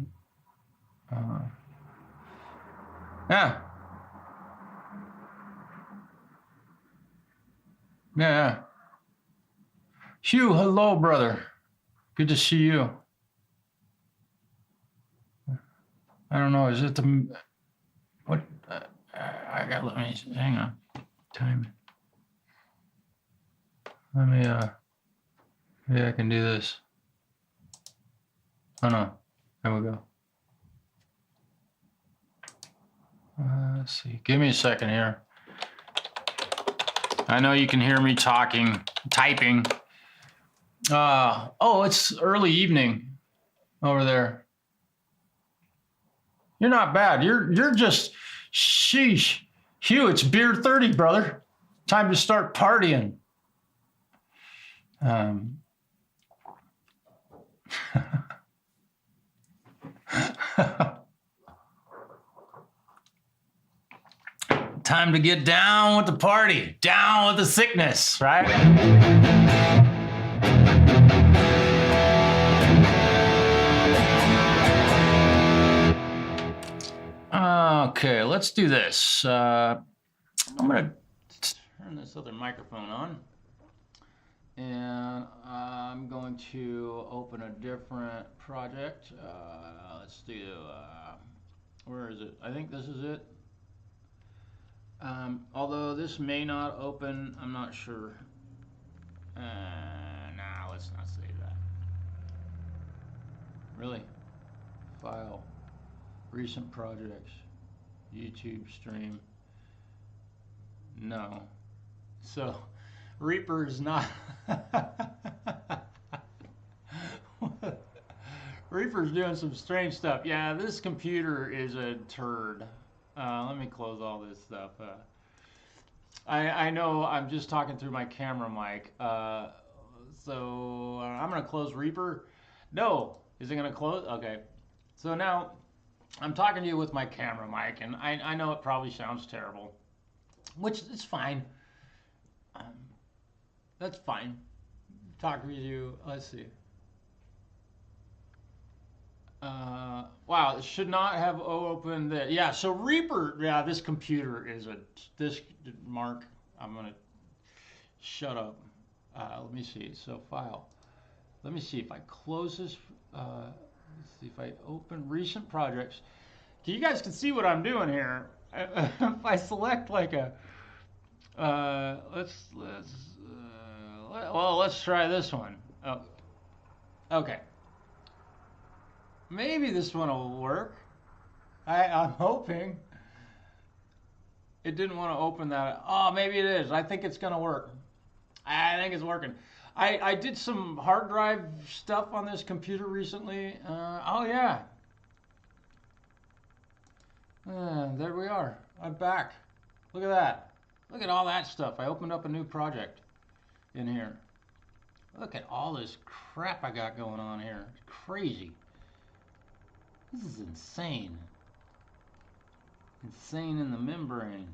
Yeah. Yeah. Hugh, hello, brother. Good to see you. I don't know. Is it the what? I got. Let me hang on. Time. Let me. Maybe I can do this. Oh no. There we go. Let's see. Give me a second here. I know you can hear me talking, typing. Oh, it's early evening over there. You're not bad. You're just, sheesh. Hugh, it's beer 30, brother. Time to start partying. Time to get down with the party, down with the sickness, right? Okay, let's do this. I'm gonna turn this other microphone on, and I'm going to open a different project. Let's do, where is it? I think this is it. Although this may not open, I'm not sure. Nah, let's not save that. Really? File. Recent projects. YouTube stream. No. So, Reaper is not... Reaper's doing some strange stuff. Yeah, this computer is a turd. Let me close all this stuff. I know I'm just talking through my camera mic. So I'm going to close Reaper. No. Is it going to close? Okay. So now I'm talking to you with my camera mic, and I know it probably sounds terrible, which is fine. That's fine. Talking to you. Let's see. Wow, it should not have opened that. Yeah, so Reaper, yeah, this computer is Mark, I'm going to shut up. Let me see. So file. Let me see if I close this. Let's see if I open recent projects. You guys can see what I'm doing here. If I select like a, let's try this one. Oh, okay. Maybe this one will work. I'm hoping. It didn't want to open that. Oh, maybe it is. I think it's going to work. I think it's working. I did some hard drive stuff on this computer recently. Oh, yeah. There we are. I'm back. Look at that. Look at all that stuff. I opened up a new project in here. Look at all this crap I got going on here. It's crazy. This is insane. Insane in the membrane.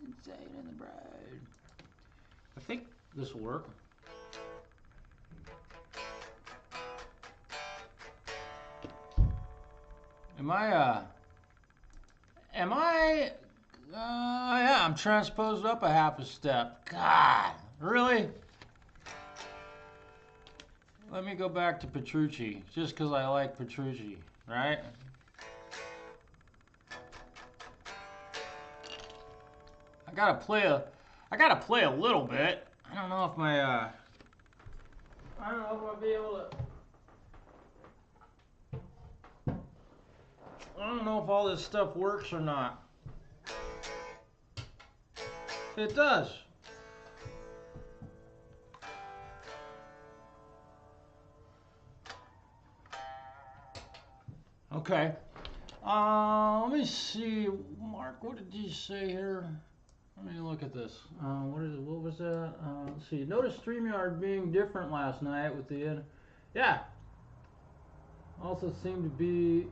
Insane in the brain. I think this will work. Yeah, I'm transposed up a half a step. God, really? Let me go back to Petrucci, just because I like Petrucci, right? I gotta play a little bit. I don't know if I don't know if I'll be able to. I don't know if all this stuff works or not. It does. Okay. Let me see. Mark, what did you say here? Let me look at this. What was that? Let's see. Notice Streamyard being different last night with the yeah. Also seemed to be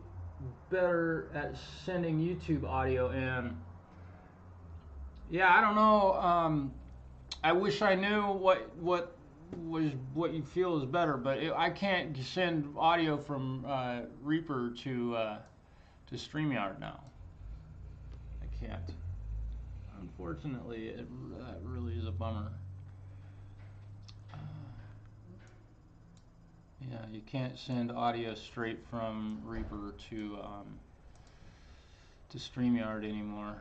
better at sending YouTube audio in. Yeah, I don't know. I wish I knew what you feel is better, but I can't send audio from Reaper to StreamYard now. I can't. unfortunately, that really is a bummer. Yeah, you can't send audio straight from Reaper to Streamyard anymore.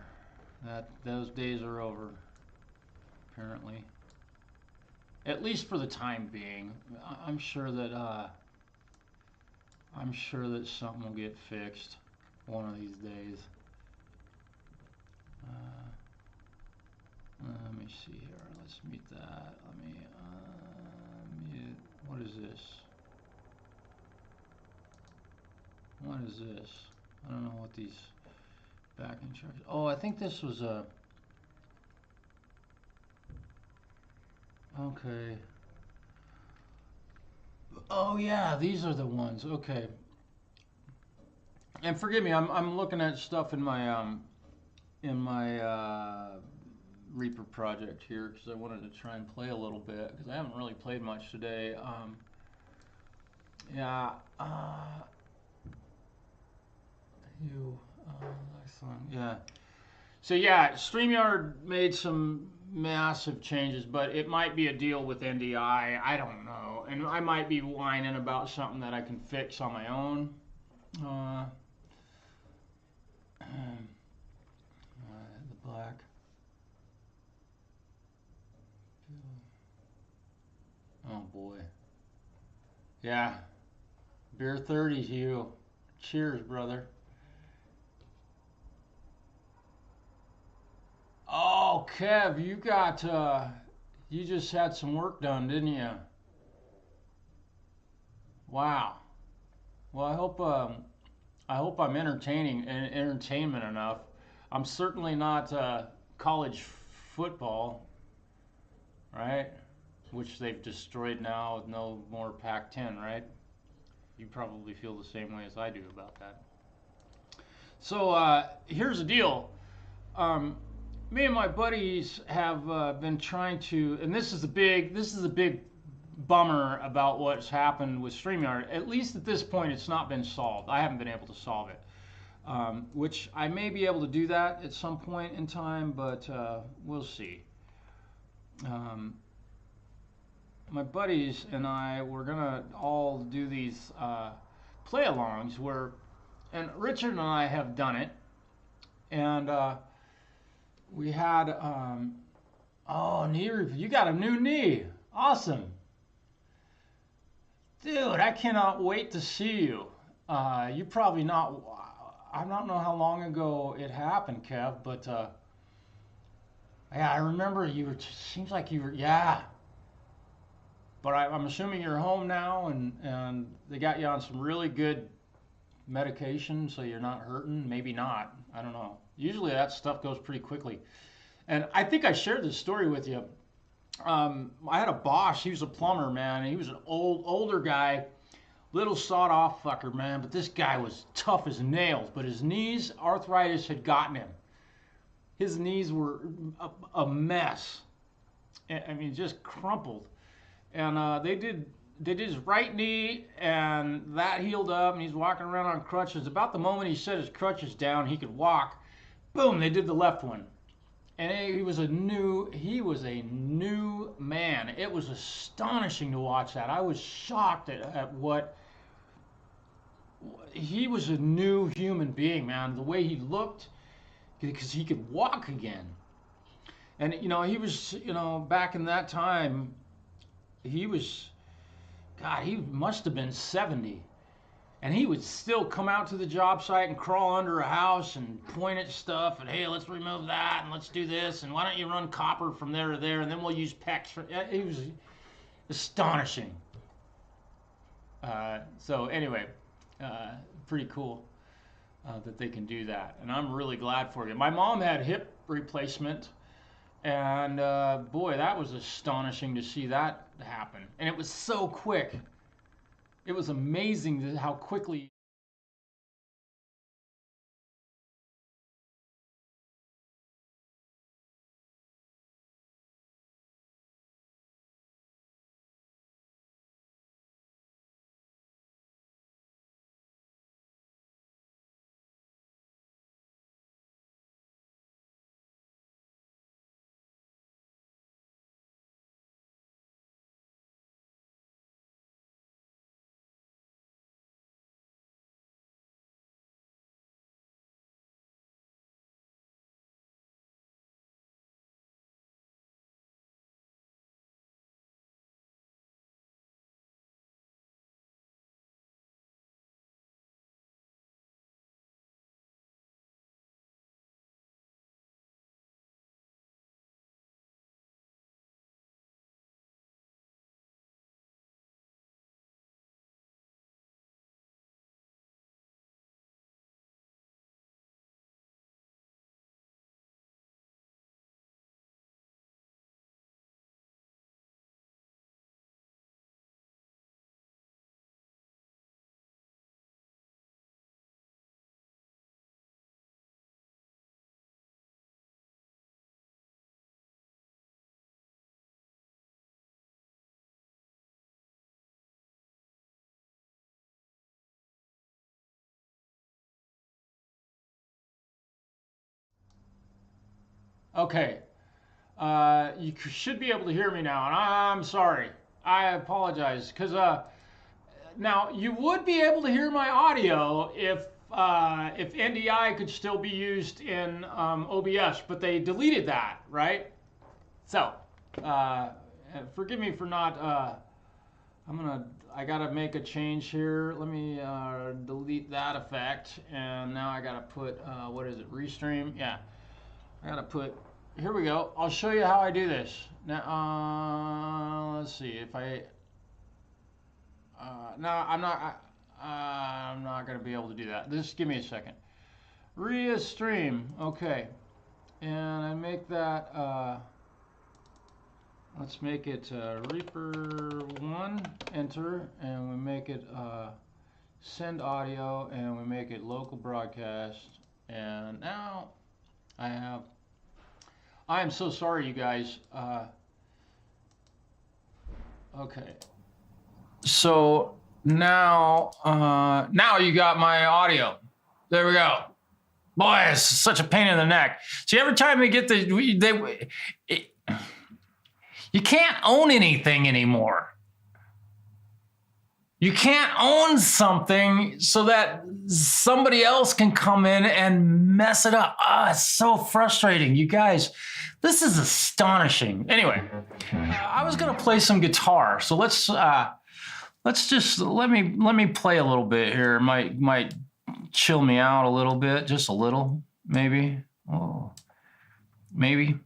Those days are over, apparently. At least for the time being. I'm sure that something will get fixed one of these days. Let me see here. Let's mute that. Let me mute. What is this? What is this? I don't know what these backing charges. Oh, I think this was a. Okay. Oh yeah, these are the ones. Okay. And forgive me, I'm looking at stuff in my Reaper project here because I wanted to try and play a little bit because I haven't really played much today. Yeah. Next one. Yeah. So yeah, StreamYard made some massive changes, but it might be a deal with NDI. I don't know, and I might be whining about something that I can fix on my own. The black. Oh boy. Yeah. Beer 30, Hugh. Cheers, brother. Oh, Kev, you just had some work done, didn't you? Wow. Well, I hope I'm entertainment enough. I'm certainly not college football, right? Which they've destroyed now with no more Pac-10, right? You probably feel the same way as I do about that. So here's the deal. Me and my buddies have been trying to, and this is a big bummer about what's happened with StreamYard. At least at this point, it's not been solved. I haven't been able to solve it, which I may be able to do that at some point in time, but we'll see. My buddies and I were gonna all do these play-alongs and Richard and I have done it, and we had knee review. You got a new knee, awesome, dude. I cannot wait to see you. You probably not. I don't know how long ago it happened, Kev, but yeah, I remember you were. Seems like you were. Yeah. But I'm assuming you're home now, and they got you on some really good medication, so you're not hurting. Maybe not. I don't know. Usually that stuff goes pretty quickly. And I think I shared this story with you. I had a boss. He was a plumber, man. He was an older guy, little sawed-off fucker, man. But this guy was tough as nails. But his knees, arthritis had gotten him. His knees were a mess. I mean, just crumpled. And they did his right knee, and that healed up, and he's walking around on crutches. About the moment he set his crutches down, he could walk. Boom! They did the left one, and he was a new man. It was astonishing to watch that. I was shocked at what he was. A new human being, man. The way he looked, because he could walk again, and he was back in that time. He was, God, he must have been 70. And he would still come out to the job site and crawl under a house and point at stuff and, hey, let's remove that and let's do this. And why don't you run copper from there to there and then we'll use PEX. He was astonishing. So anyway, pretty cool that they can do that. And I'm really glad for you. My mom had hip replacement. And boy, that was astonishing to see that happen. And it was so quick. It was amazing how quickly Okay. You should be able to hear me now, and I'm sorry. I apologize, because now you would be able to hear my audio if NDI could still be used in OBS, but they deleted that, right? So, forgive me for not. I gotta make a change here. Let me delete that effect, and now I gotta put what is it? Restream? Yeah. I gotta put. Here we go. I'll show you how I do this. Now, let's see if I. No, I'm not. I'm not gonna be able to do that. Just give me a second. Restream. Okay, and I make that. Let's make it Reaper 1. Enter, and we make it send audio, and we make it local broadcast. And now I have. I am so sorry, you guys. Okay. So now you got my audio. There we go. Boy, it's such a pain in the neck. See, every time we get you can't own anything anymore. You can't own something so that somebody else can come in and mess it up. It's so frustrating. You guys, this is astonishing. Anyway, I was gonna play some guitar, so let's just let me play a little bit here. It might chill me out a little bit, just a little, maybe. Oh, maybe.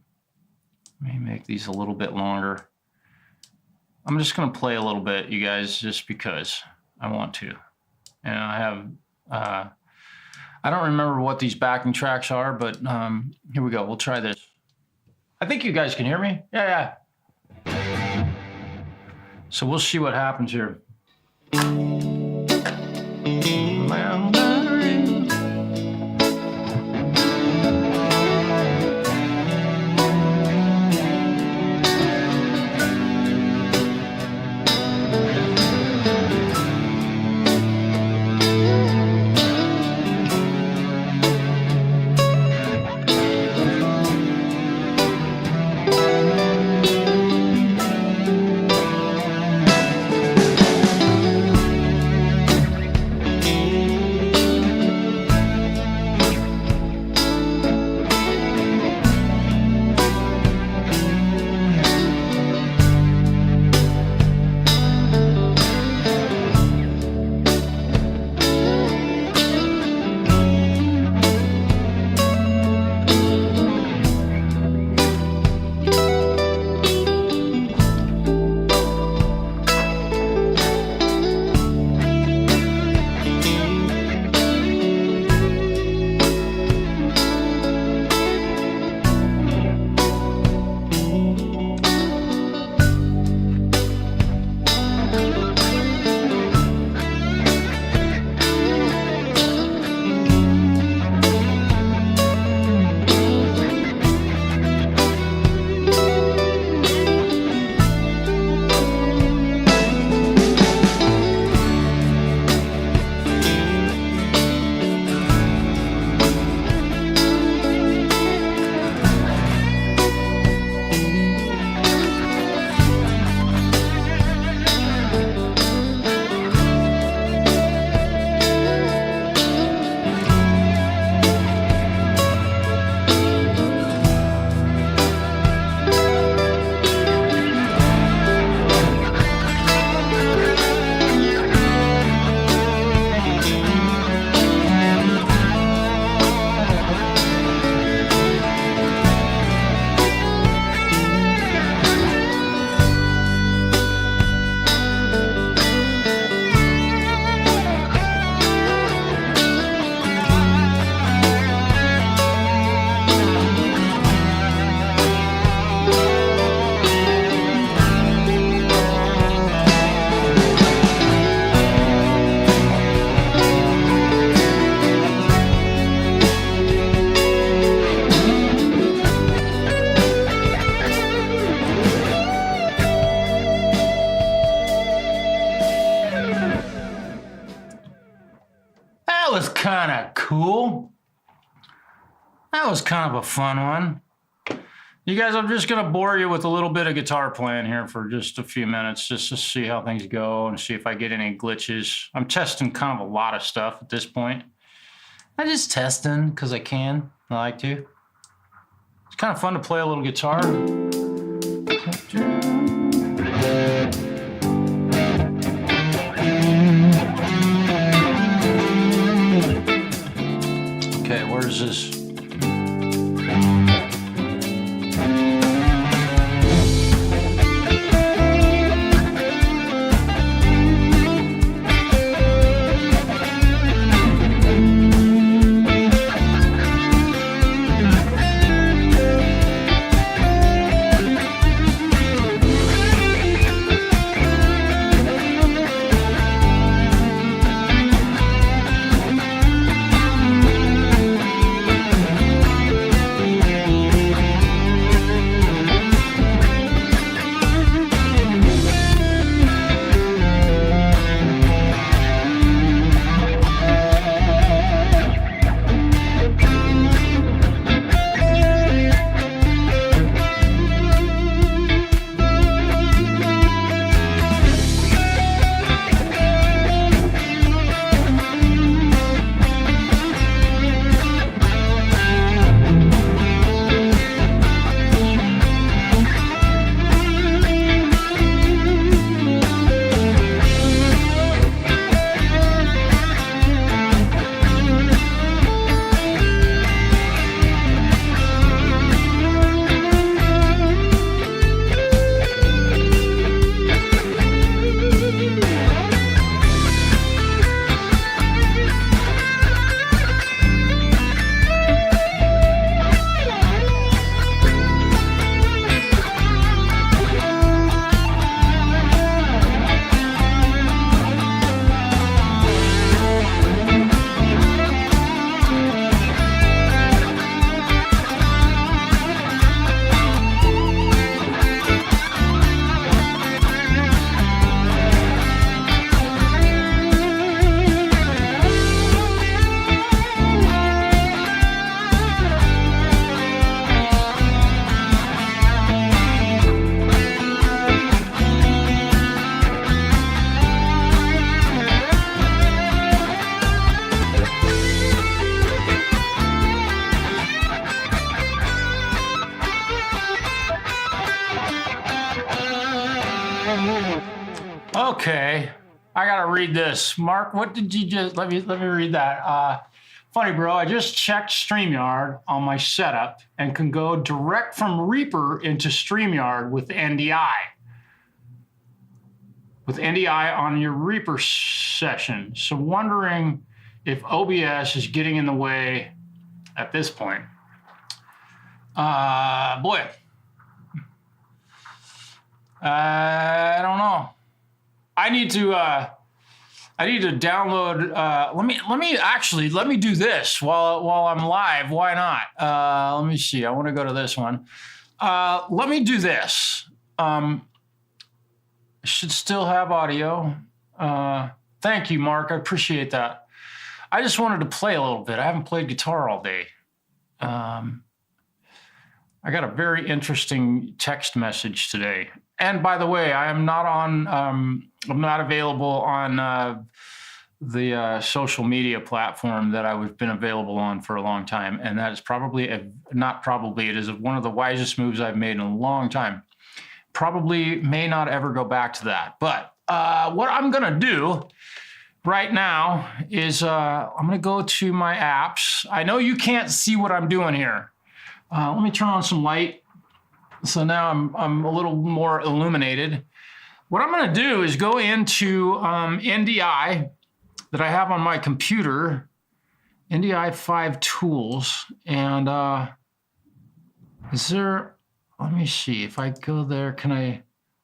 Let me make these a little bit longer. I'm just gonna play a little bit, you guys, just because I want to. And I have, I don't remember what these backing tracks are, but here we go. We'll try this. I think you guys can hear me. Yeah. So we'll see what happens here. was kind of cool. That was kind of a fun one. You guys, I'm just going to bore you with a little bit of guitar playing here for just a few minutes, just to see how things go and see if I get any glitches. I'm testing kind of a lot of stuff at this point. I'm just testing because I can. I like to. It's kind of fun to play a little guitar. Okay, where's this? Okay, I gotta read this. Mark, what did you just, let me read that. Funny, bro, I just checked Streamyard on my setup and can go direct from Reaper into Streamyard with NDI. With NDI on your Reaper session. So wondering if OBS is getting in the way at this point. Boy, I don't know. I need to download. Let me do this while I'm live. Why not? Let me see. I want to go to this one. Let me do this. Should still have audio. Thank you, Mark. I appreciate that. I just wanted to play a little bit. I haven't played guitar all day. I got a very interesting text message today. And by the way, I am not on. I'm not available on the social media platform that I've been available on for a long time, and that is probably it is one of the wisest moves I've made in a long time. Probably may not ever go back to that. But what I'm gonna do right now is I'm gonna go to my apps. I know you can't see what I'm doing here. Let me turn on some light. So now I'm a little more illuminated. What I'm gonna do is go into NDI that I have on my computer, NDI 5 tools, and let me see, if I go there, can I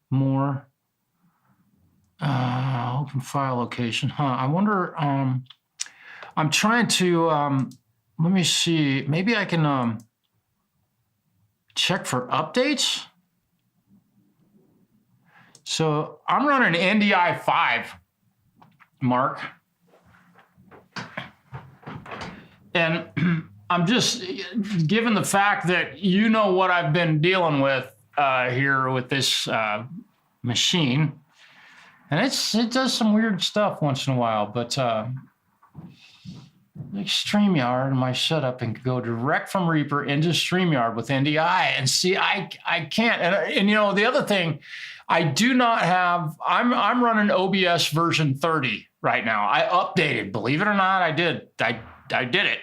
more? Open file location, I wonder, I'm trying to, let me see, maybe I can check for updates. So I'm running NDI 5, Mark. And I'm just given the fact that you know what I've been dealing with here with this machine, and it does some weird stuff once in a while, but like StreamYard, my setup, and go direct from Reaper into StreamYard with NDI, and see, I can't. And you know, the other thing, I do not have. I'm running OBS version 30 right now. I updated, believe it or not, I did. I did it.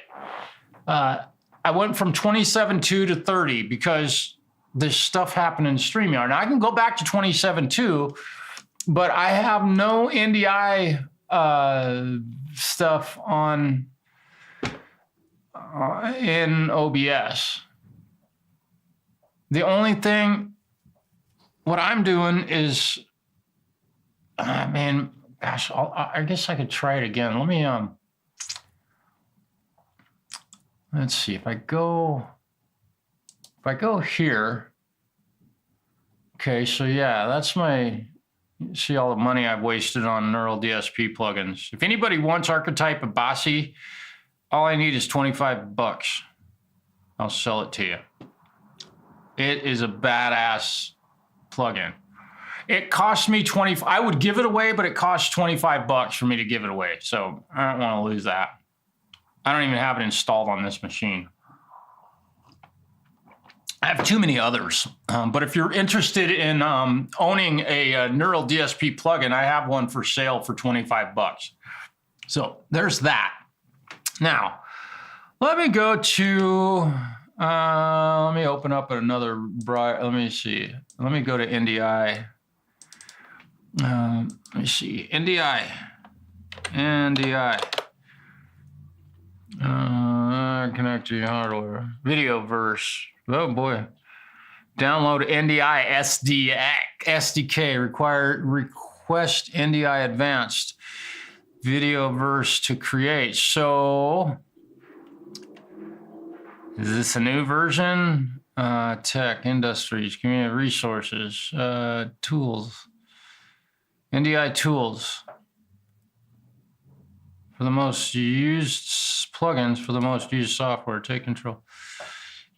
I went from 27.2 to 30 because this stuff happened in StreamYard. Now I can go back to 27.2, but I have no NDI stuff on in OBS. The only thing, what I'm doing is, man, gosh, I guess I could try it again. Let me let's see, if I go here, okay, so yeah, that's my, see all the money I've wasted on Neural DSP plugins. If anybody wants Archetype of Bossy, all I need is $25. I'll sell it to you. It is a badass plugin. It cost me I would give it away, but it costs $25 for me to give it away. So I don't want to lose that. I don't even have it installed on this machine. I have too many others. But if you're interested in owning a Neural DSP plugin, I have one for sale for $25. So there's that. Now, let me go to, let me open up another, let me see. Let me go to NDI. Let me see, NDI. Connect to your hardware. Videoverse. Oh boy. Download NDI SDK. Request NDI Advanced Videoverse to create. So, is this a new version? Tech, industries, community resources, tools. NDI tools. For the most used plugins, for the most used software, take control.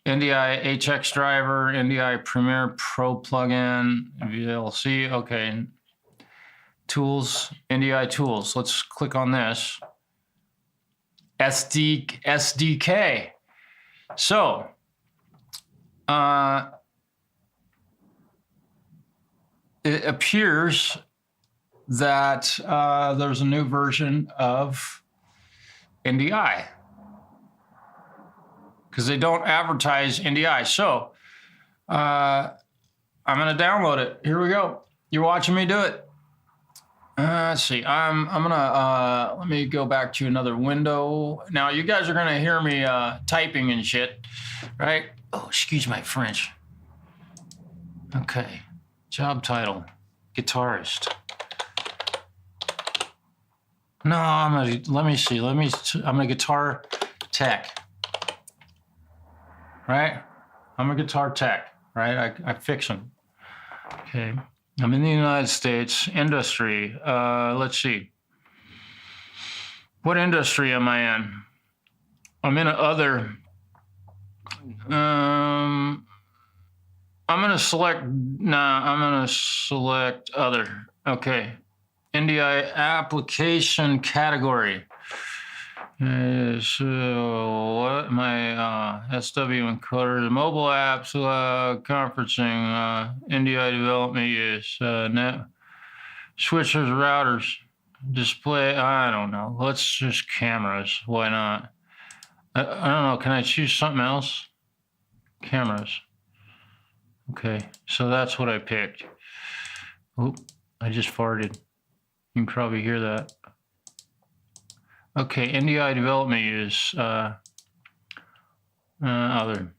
NDI HX driver, NDI Premiere Pro plugin, VLC, okay. Tools, NDI tools. Let's click on this. SDK. So, it appears that there's a new version of NDI because they don't advertise NDI. So I'm going to download it. Here we go. You're watching me do it. Let's see. I'm going to let me go back to another window. Now you guys are going to hear me typing and shit, right? Oh, excuse my French. Okay. Job title, guitarist. No, let me see. I'm a guitar tech, right? I'm a guitar tech, right? I fix them. Okay. I'm in the United States. Industry. Let's see. What industry am I in? I'm in other. I'm going to select. I'm going to select other. Okay. NDI application category. So what my SW encoder, mobile apps, conferencing, NDI development use, net switchers, routers, display. I don't know. Let's just cameras. Why not? I don't know. Can I choose something else? Cameras. Okay, so that's what I picked. Oop, I just farted. You can probably hear that. Okay, NDI development use other.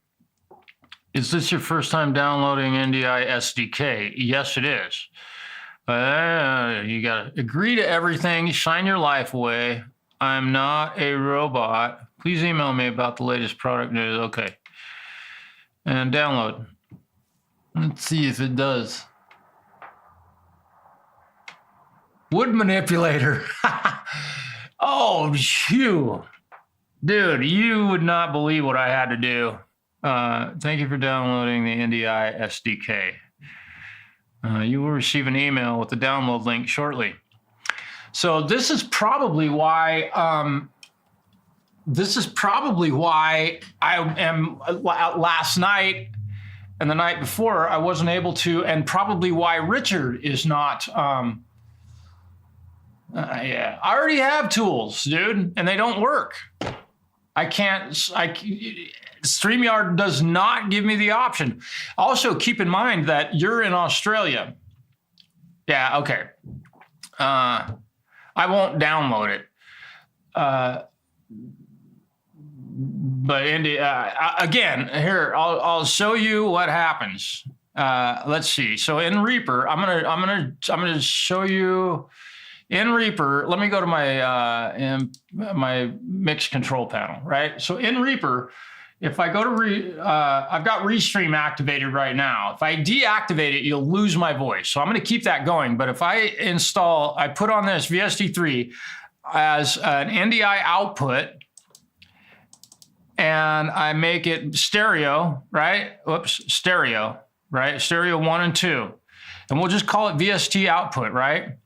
Is this your first time downloading NDI SDK? Yes, it is. You gotta agree to everything, sign your life away. I'm not a robot. Please email me about the latest product news. Okay. And download. Let's see if it does. Wood manipulator. Oh, phew. Dude, you would not believe what I had to do. Thank you for downloading the NDI SDK. You will receive an email with the download link shortly. So this is probably why I am last night and the night before I wasn't able to, and probably why Richard is not. Yeah, I already have tools, dude, and they don't work. StreamYard does not give me the option. Also, keep in mind that you're in Australia. Yeah, okay. I won't download it. But again, here I'll show you what happens. Let's see. So in Reaper, I'm gonna show you. In Reaper, let me go to my mix control panel, right? So in Reaper, if I go to I've got Restream activated right now. If I deactivate it, you'll lose my voice. So I'm going to keep that going. But if I put on this VST3 as an NDI output, and I make it stereo, right? Stereo, right? Stereo 1 and 2. And we'll just call it VST output, right?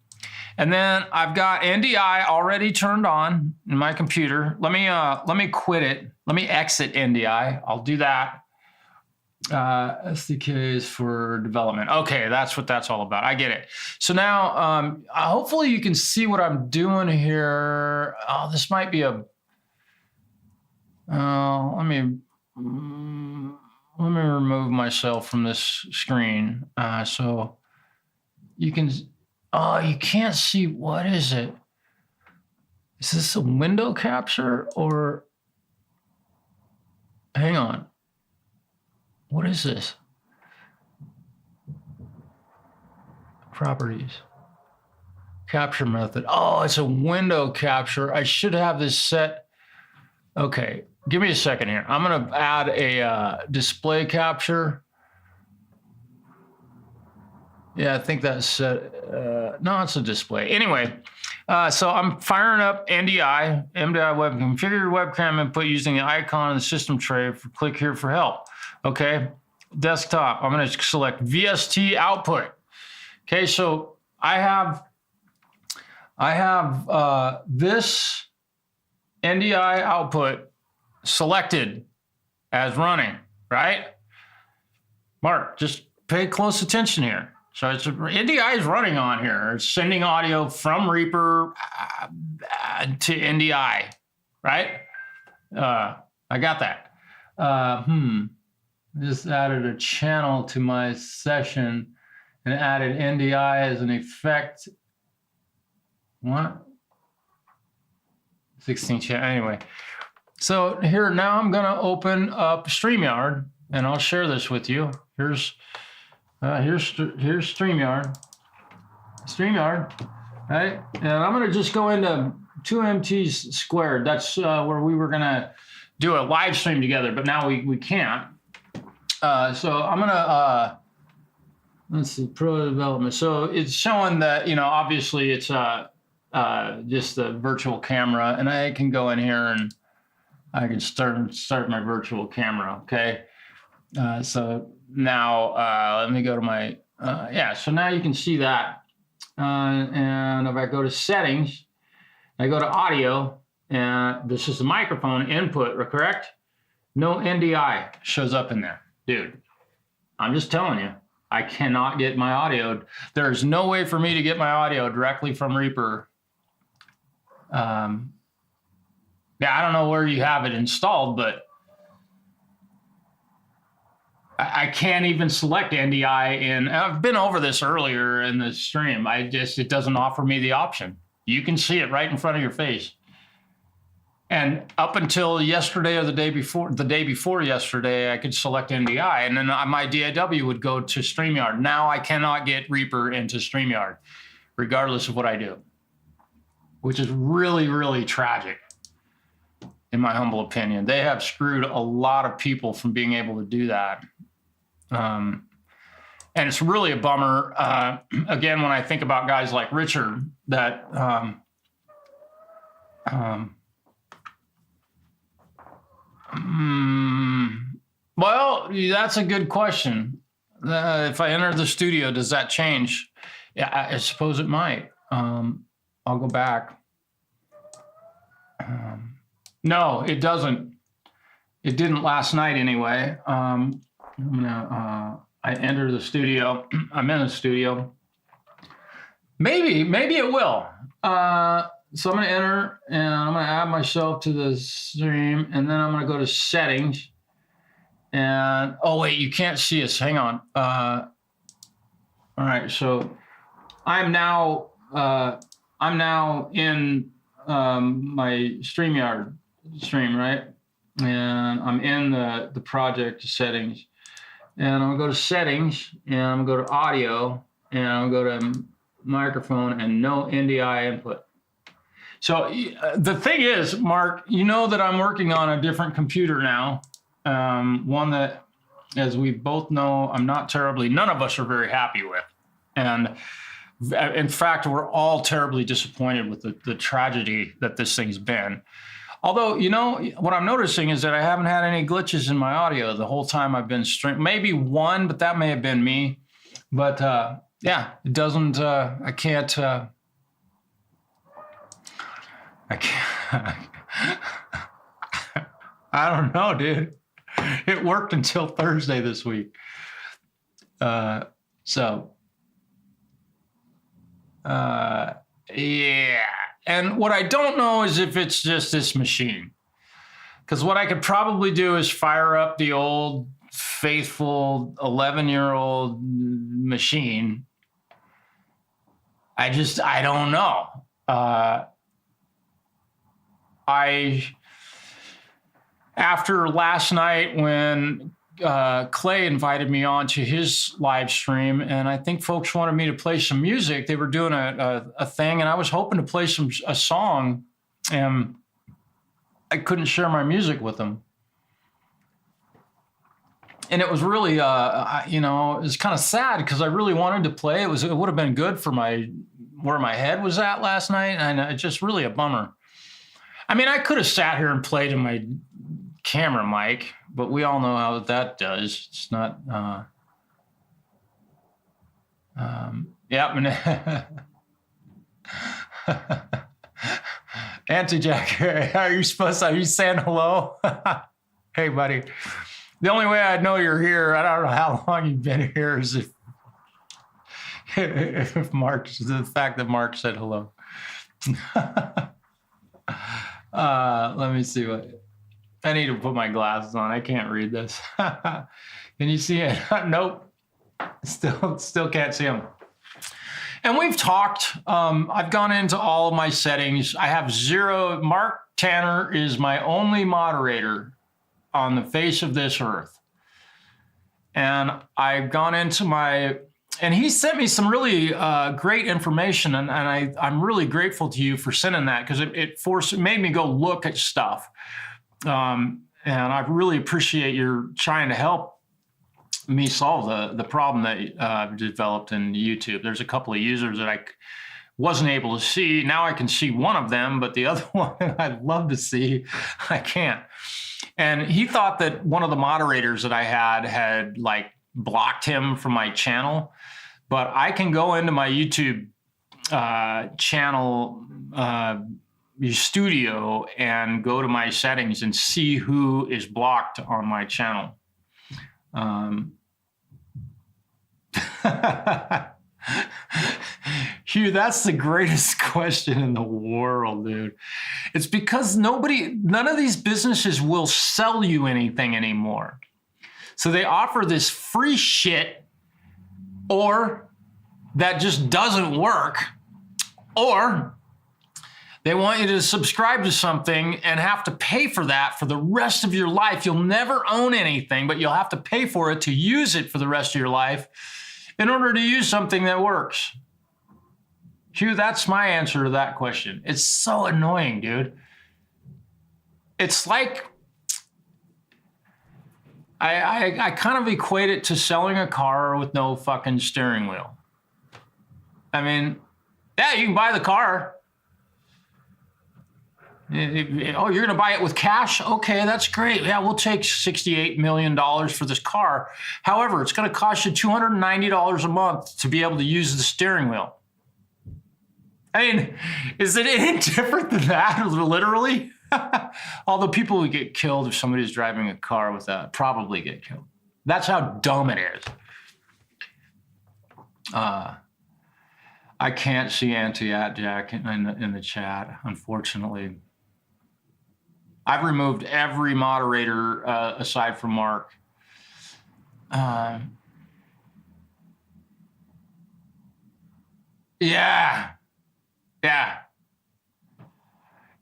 And then I've got NDI already turned on in my computer. Let me quit it. Let me exit NDI. I'll do that. SDKs for development. Okay, that's what that's all about. I get it. So now, hopefully you can see what I'm doing here. Oh, this might be a. Let me remove myself from this screen so you can. Oh, you can't see. What is it? Is this a window capture or? Hang on. What is this? Properties. Capture method. Oh, it's a window capture. I should have this set. Okay, give me a second here. I'm going to add a display capture. Yeah, I think that's set. No, it's a display. Anyway, so I'm firing up NDI webcam. Configure your webcam input using the icon in the system tray. Click here for help. Okay, desktop. I'm going to select VST output. Okay, so I have this NDI output selected as running, right? Mark, just pay close attention here. So NDI is running on here. It's sending audio from Reaper to NDI, right? I got that. Just added a channel to my session and added NDI as an effect. What? 16 channel. Anyway, so here now I'm going to open up Streamyard and I'll share this with you. Here's Streamyard, right? And I'm going to just go into 2MTs squared. That's where we were going to do a live stream together, but now we can't. So I'm going to, let's see, pro development. So it's showing that, obviously it's just the virtual camera, and I can go in here and I can start my virtual camera, okay? So now let me go to my, so now you can see that. And if I go to settings, I go to audio, and this is the microphone input, correct? No NDI shows up in there. Dude, I'm just telling you, I cannot get my audio. There's no way for me to get my audio directly from Reaper. I don't know where you have it installed, but I can't even select NDI and I've been over this earlier in the stream. It doesn't offer me the option. You can see it right in front of your face. And up until yesterday or the day before yesterday, I could select NDI and then my DAW would go to StreamYard. Now I cannot get Reaper into StreamYard, regardless of what I do, which is really, really tragic, in my humble opinion. They have screwed a lot of people from being able to do that. And it's really a bummer. Again, when I think about guys like Richard, that Well, that's a good question. If I enter the studio, does that change? Yeah, I suppose it might. I'll go back. No, it doesn't. It didn't last night anyway. I enter the studio. I'm in the studio. Maybe it will. So I'm gonna enter and I'm gonna add myself to the stream, and then I'm gonna go to settings. And oh wait, you can't see us. Hang on. All right, so I'm now in my Streamyard stream, right? And I'm in the project settings, and I'm gonna go to settings, and I'm gonna go to audio, and I'm gonna go to microphone and no NDI input. So the thing is, Mark, you know that I'm working on a different computer now. One that, as we both know, none of us are very happy with. And in fact, we're all terribly disappointed with the tragedy that this thing's been. Although, you know, what I'm noticing is that I haven't had any glitches in my audio the whole time I've been streaming. Maybe one, but that may have been me. But yeah, it doesn't, I can't. I don't know, dude. It worked until Thursday this week. Yeah. And what I don't know is if it's just this machine. Because what I could probably do is fire up the old faithful 11-year-old machine. I don't know. After last night when Clay invited me on to his live stream, and I think folks wanted me to play some music. They were doing a thing, and I was hoping to play a song, and I couldn't share my music with them. And it was really, it was kind of sad because I really wanted to play. It would have been good for where my head was at last night, and it's just really a bummer. I mean, I could have sat here and played in my camera mic, but we all know how that does. It's not. Yeah. Anti-Jack, are you saying hello? Hey, buddy. The only way I'd know you're here, I don't know how long you've been here, is if the fact that Mark said hello. Let me see I need to put my glasses on. I can't read this. Can you see it? Nope. Still can't see them. And we've talked. I've gone into all of my settings. I have zero. Mark Tanner is my only moderator on the face of this earth. And I've gone into and he sent me some really great information, and I'm really grateful to you for sending that, because it made me go look at stuff. And I really appreciate your trying to help me solve the problem that I've developed in YouTube. There's a couple of users that I wasn't able to see. Now I can see one of them, but the other one I'd love to see, I can't. And he thought that one of the moderators that I had like blocked him from my channel, but I can go into my YouTube channel studio and go to my settings and see who is blocked on my channel. Hugh, that's the greatest question in the world, dude. It's because none of these businesses will sell you anything anymore. So they offer this free shit, or that just doesn't work, or they want you to subscribe to something and have to pay for that for the rest of your life. You'll never own anything, but you'll have to pay for it to use it for the rest of your life in order to use something that works. Hugh, that's my answer to that question. It's so annoying, dude. It's like, I kind of equate it to selling a car with no fucking steering wheel. I mean, yeah, you can buy the car. Oh, you're going to buy it with cash? Okay, that's great. Yeah, we'll take $68 million for this car. However, it's going to cost you $290 a month to be able to use the steering wheel. I mean, is it any different than that, literally? Although people would get killed if somebody's driving a car with that, probably get killed. That's how dumb it is. I can't see Anti-At-Jack in the chat, unfortunately. I've removed every moderator aside from Mark. Yeah.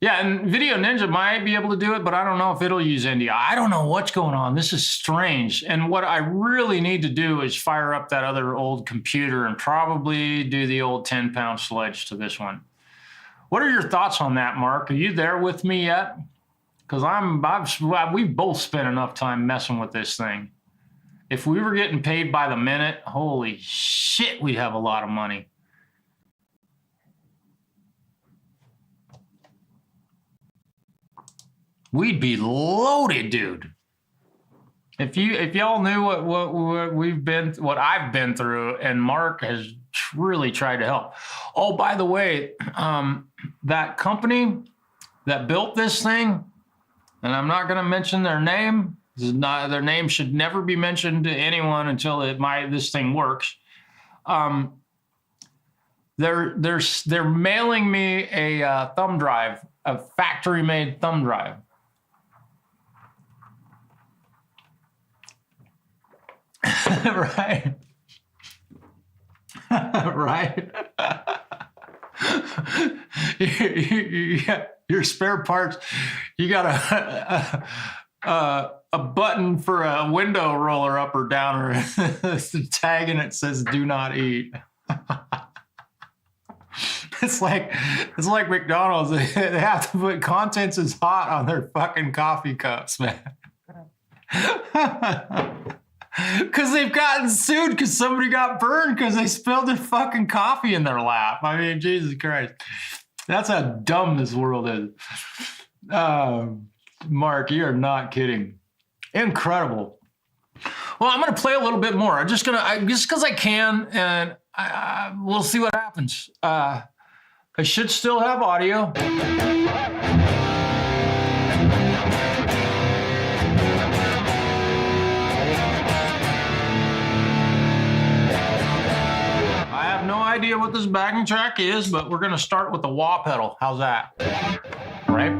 Yeah, and Video Ninja might be able to do it, but I don't know if it'll use NDI. I don't know what's going on. This is strange. And what I really need to do is fire up that other old computer and probably do the old 10-pound sledge to this one. What are your thoughts on that, Mark? Are you there with me yet? Because we've both spent enough time messing with this thing. If we were getting paid by the minute, holy shit, we'd have a lot of money. We'd be loaded, dude. If y'all knew what I've been through, and Mark has really tried to help. Oh, by the way, that company that built this thing, and I'm not going to mention their name. Their name should never be mentioned to anyone until this thing works. They're mailing me a thumb drive, a factory-made thumb drive. Right. Right. Your spare parts, you got a button for a window roller up or down, or a tag and it says "Do not eat." It's like McDonald's. They have to put "Contents is hot" on their fucking coffee cups, man. Because they've gotten sued because somebody got burned because they spilled their fucking coffee in their lap. I mean, Jesus Christ. That's how dumb this world is. Mark, you're not kidding. Incredible. Well, I'm going to play a little bit more. Just because I can, and we'll see what happens. I should still have audio. No idea what this backing track is, but we're going to start with the wah pedal. How's that? Right?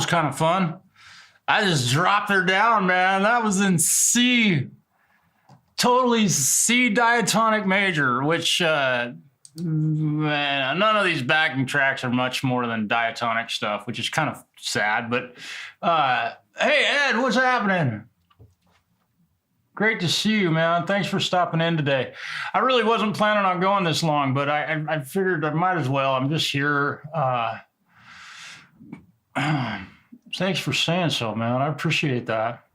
was kind of fun. I just dropped her down, man. That was in C. Totally C diatonic major, which, man, none of these backing tracks are much more than diatonic stuff, which is kind of sad. But, hey, Ed, what's happening? Great to see you, man. Thanks for stopping in today. I really wasn't planning on going this long, but I figured I might as well. I'm just here. Thanks for saying so, man. I appreciate that.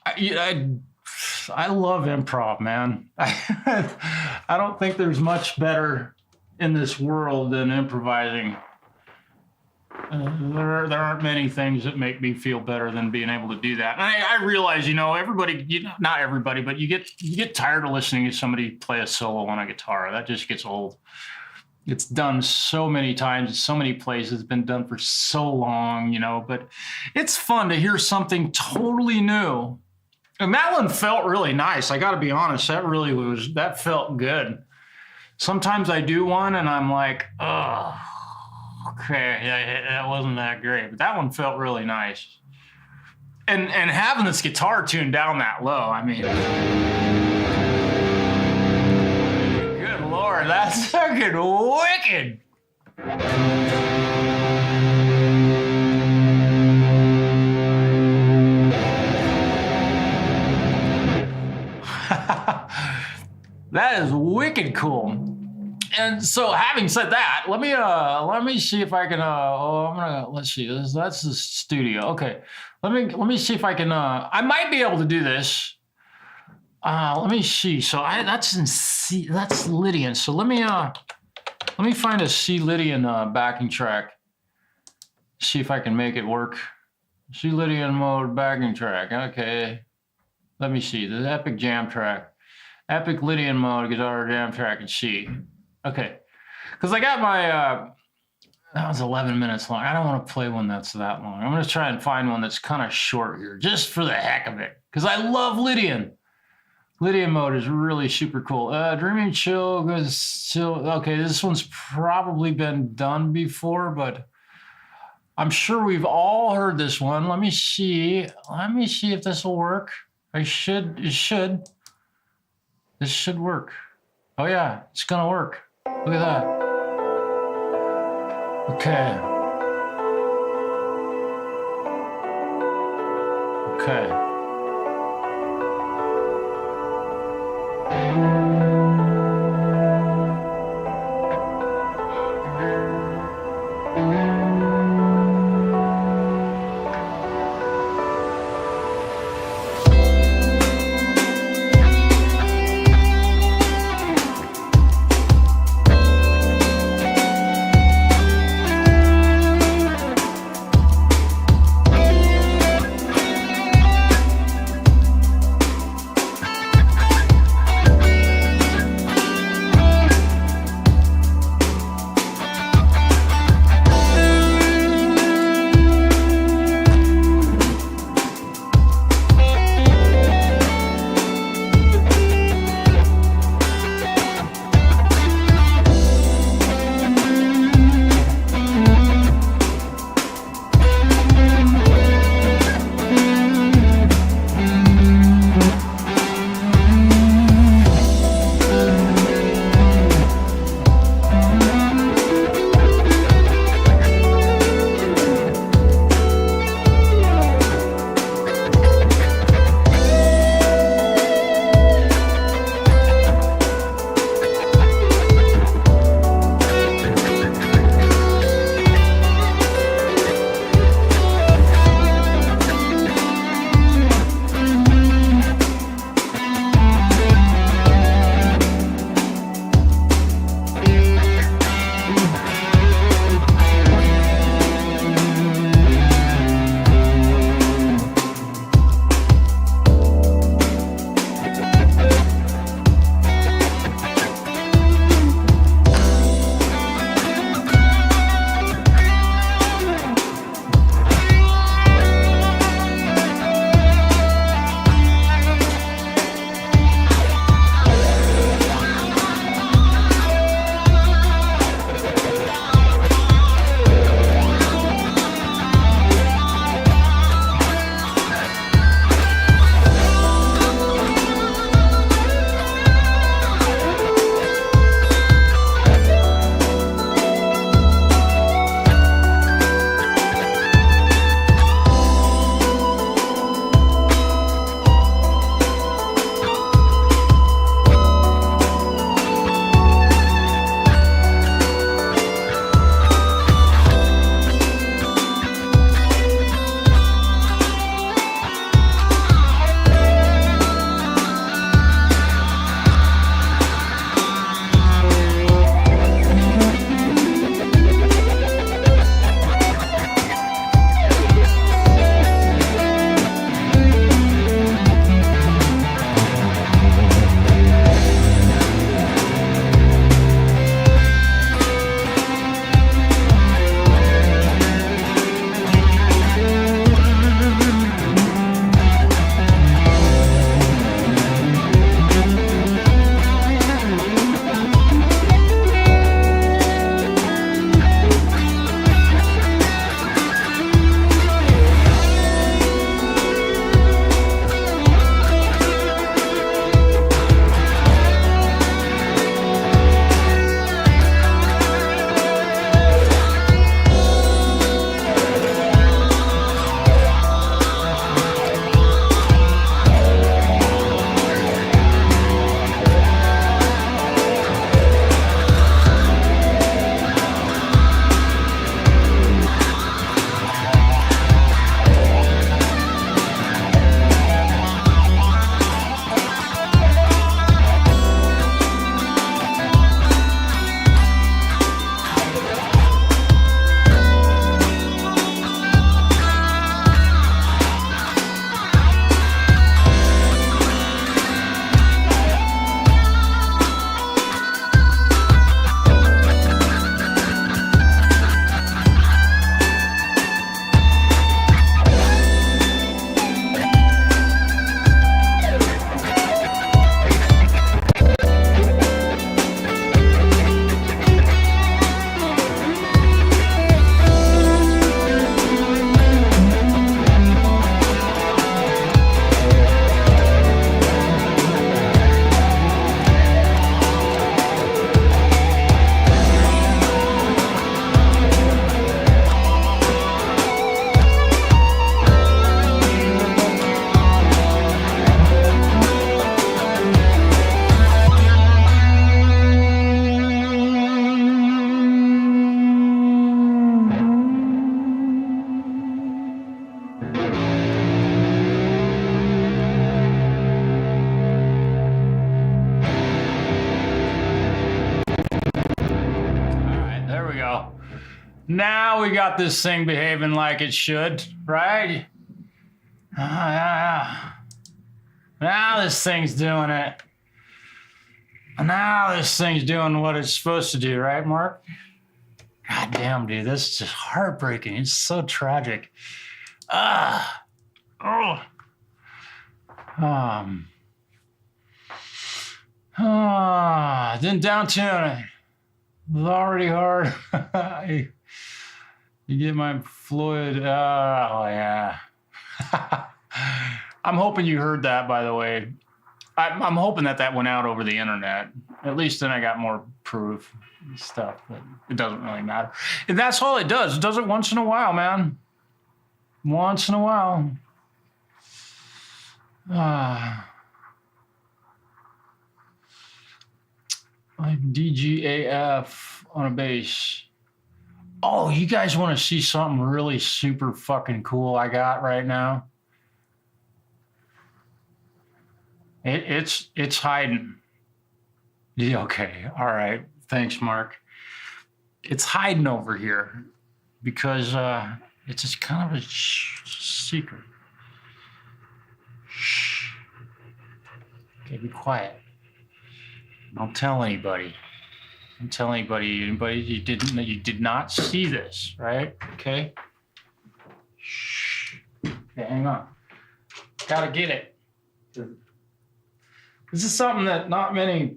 I love improv, man. I don't think there's much better in this world than improvising. There aren't many things that make me feel better than being able to do that. And I realize, everybody, not everybody, but you get tired of listening to somebody play a solo on a guitar. That just gets old. It's done so many times, in so many places, it's been done for so long, but it's fun to hear something totally new. And that one felt really nice. I got to be honest, that felt good. Sometimes I do one and I'm like, oh, okay, that wasn't that great, but that one felt really nice. And having this guitar tuned down that low, I mean, good Lord, that's fucking wicked. That is wicked cool. And so, having said that, let me see if I can. Let's see. That's the studio. Okay, let me see if I can. I might be able to do this. Let me see. So that's in C. That's Lydian. So let me find a C Lydian backing track. See if I can make it work. C Lydian mode backing track. Okay. Let me see. The epic jam track. Epic Lydian mode guitar jam track in C. Okay, because I got my, that was 11 minutes long. I don't want to play one that's that long. I'm going to try and find one that's kind of short here, just for the heck of it, because I love Lydian. Lydian mode is really super cool. Dreaming Chill goes still, okay, this one's probably been done before, but I'm sure we've all heard this one. Let me see if this will work. It should. This should work. Oh yeah, it's gonna work. Look at that. Okay. Okay. Now we got this thing behaving like it should, right? Yeah. Now this thing's doing it. Now this thing's doing what it's supposed to do, right, Mark? God damn, dude, this is just heartbreaking. It's so tragic. Then down tune. It was already hard. You get my Floyd. Oh, yeah. I'm hoping you heard that, by the way. I'm hoping that went out over the internet. At least then I got more proof and stuff, but it doesn't really matter. And that's all it does. It does it once in a while, man. Once in a while. Like DGAF on a bass. Oh, you guys want to see something really super fucking cool I got right now? It's hiding. Yeah, okay. All right. Thanks, Mark. It's hiding over here because it's just kind of a secret. Shh. Okay, be quiet. Don't tell anybody. Don't tell anybody you did not see this, right? Okay. Shh. Okay, hang on. Gotta get it. This is something that not many.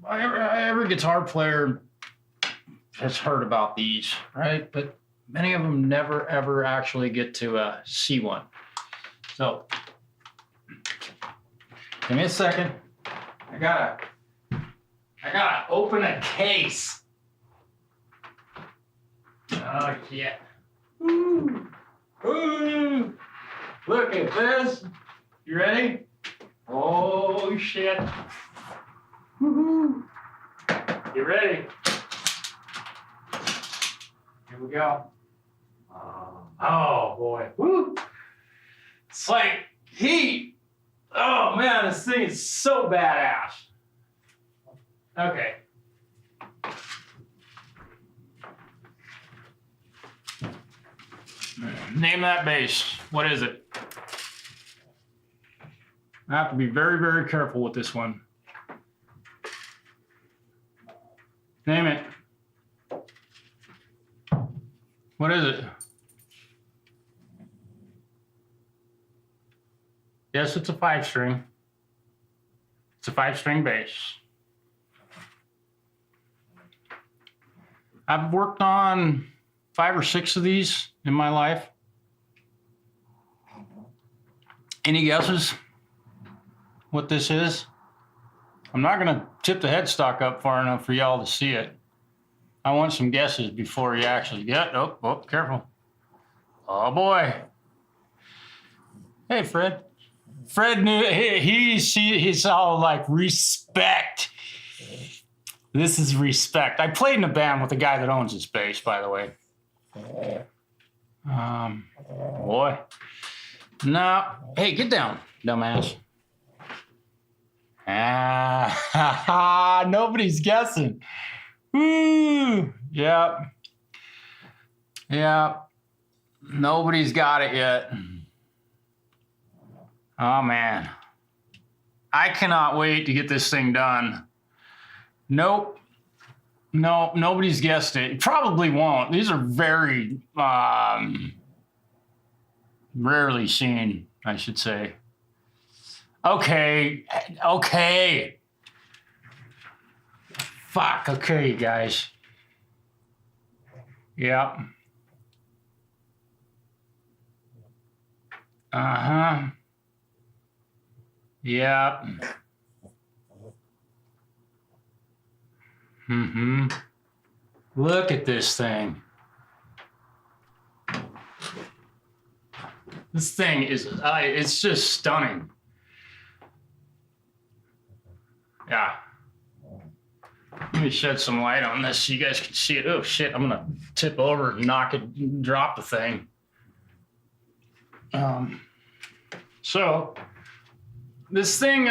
Every guitar player has heard about these, right? But many of them never ever actually get to see one. So, give me a second. I gotta open a case. Oh yeah. Ooh. Ooh. Look at this. You ready? Oh shit. Woohoo. You ready? Here we go. Oh boy. Woo. It's like heat. Oh man, this thing is so badass. Okay. Name that bass. What is it? I have to be very, very careful with this one. Name it. What is it? Yes, it's a 5-string. It's a 5-string bass. I've worked on 5 or 6 of these in my life. Any guesses what this is? I'm not gonna tip the headstock up far enough for y'all to see it. I want some guesses before you actually get. Oh, careful. Oh boy. Hey, Fred. Fred knew he's all like respect. This is respect. I played in a band with the guy that owns this bass, by the way. Boy. No. Hey, get down, dumbass. Nobody's guessing. Ooh, yep. Nobody's got it yet. Oh man, I cannot wait to get this thing done. Nope. No, nobody's guessed it. Probably won't. These are very rarely seen, I should say. Okay. Fuck, okay, guys. Yep. Uh-huh. Yep. Mm-hmm. Look at this thing. This thing is, it's just stunning. Yeah. Let me shed some light on this so you guys can see it. Oh shit, I'm gonna tip over and knock it, drop the thing. So this thing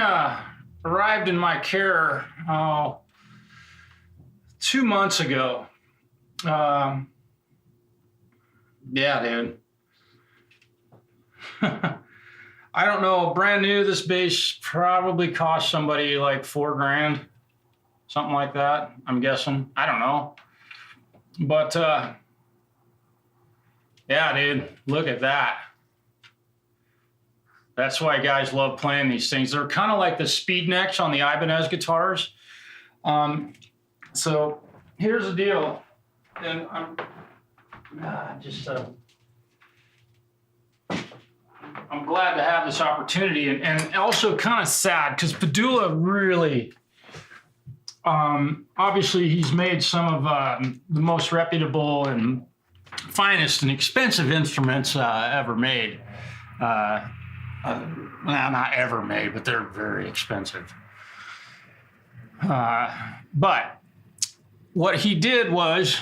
arrived in my care 2 months ago. Yeah, dude. I don't know. Brand new, this bass probably cost somebody like $4,000, something like that. I'm guessing. I don't know. But yeah, dude, look at that. That's why guys love playing these things. They're kind of like the speed necks on the Ibanez guitars. So here's the deal. And I'm glad to have this opportunity, and also kind of sad because Padula really, obviously he's made some of the most reputable and finest and expensive instruments ever made. Well, not ever made, but they're very expensive. But what he did was,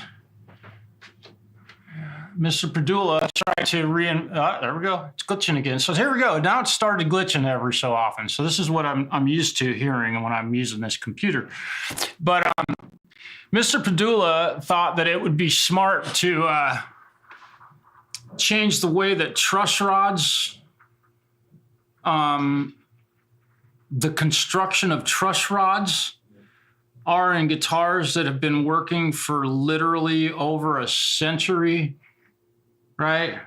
Mr. Padula tried to there we go. It's glitching again. So here we go. Now it started glitching every so often. So this is what I'm used to hearing when I'm using this computer. But Mr. Padula thought that it would be smart to change the way that truss rods, the construction of truss rods are in guitars that have been working for literally over a century. Right?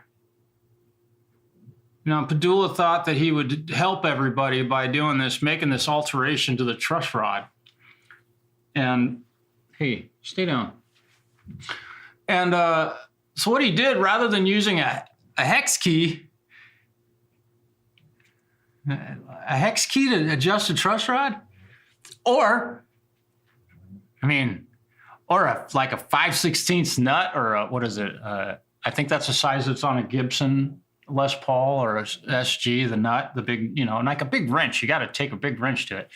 Now, Padula thought that he would help everybody by doing this, making this alteration to the truss rod. And, hey, stay down. And so what he did, rather than using a hex key to adjust a truss rod, or a 5/16 nut, or what is it? I think that's the size that's on a Gibson Les Paul or a SG, the nut, the big, and like a big wrench. You got to take a big wrench to it.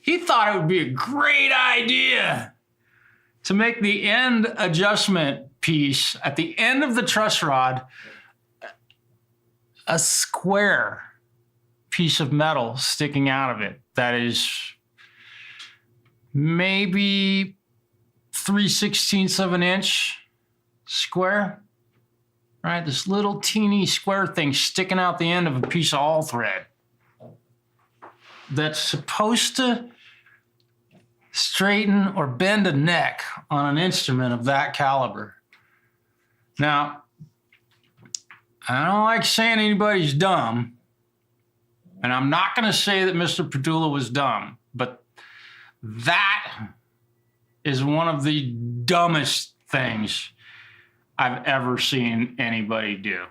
He thought it would be a great idea to make the end adjustment piece at the end of the truss rod a square piece of metal sticking out of it that is maybe 3/16 of an inch square, right? This little teeny square thing sticking out the end of a piece of all thread that's supposed to straighten or bend a neck on an instrument of that caliber. Now, I don't like saying anybody's dumb, and I'm not going to say that Mr. Padula was dumb, but that is one of the dumbest things I've ever seen anybody do.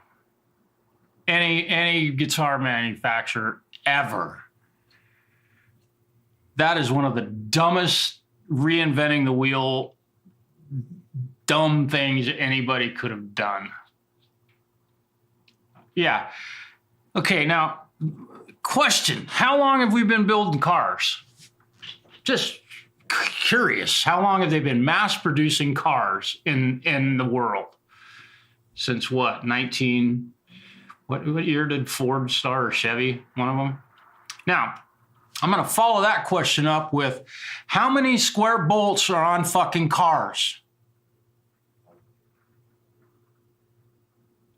Any guitar manufacturer ever. That is one of the dumbest reinventing the wheel, dumb things anybody could have done. Yeah. Okay, now, question. How long have we been building cars? Just curious. How long have they been mass producing cars in the world? Since what? What year did Ford start, or Chevy? One of them? Now, I'm going to follow that question up with, how many square bolts are on fucking cars?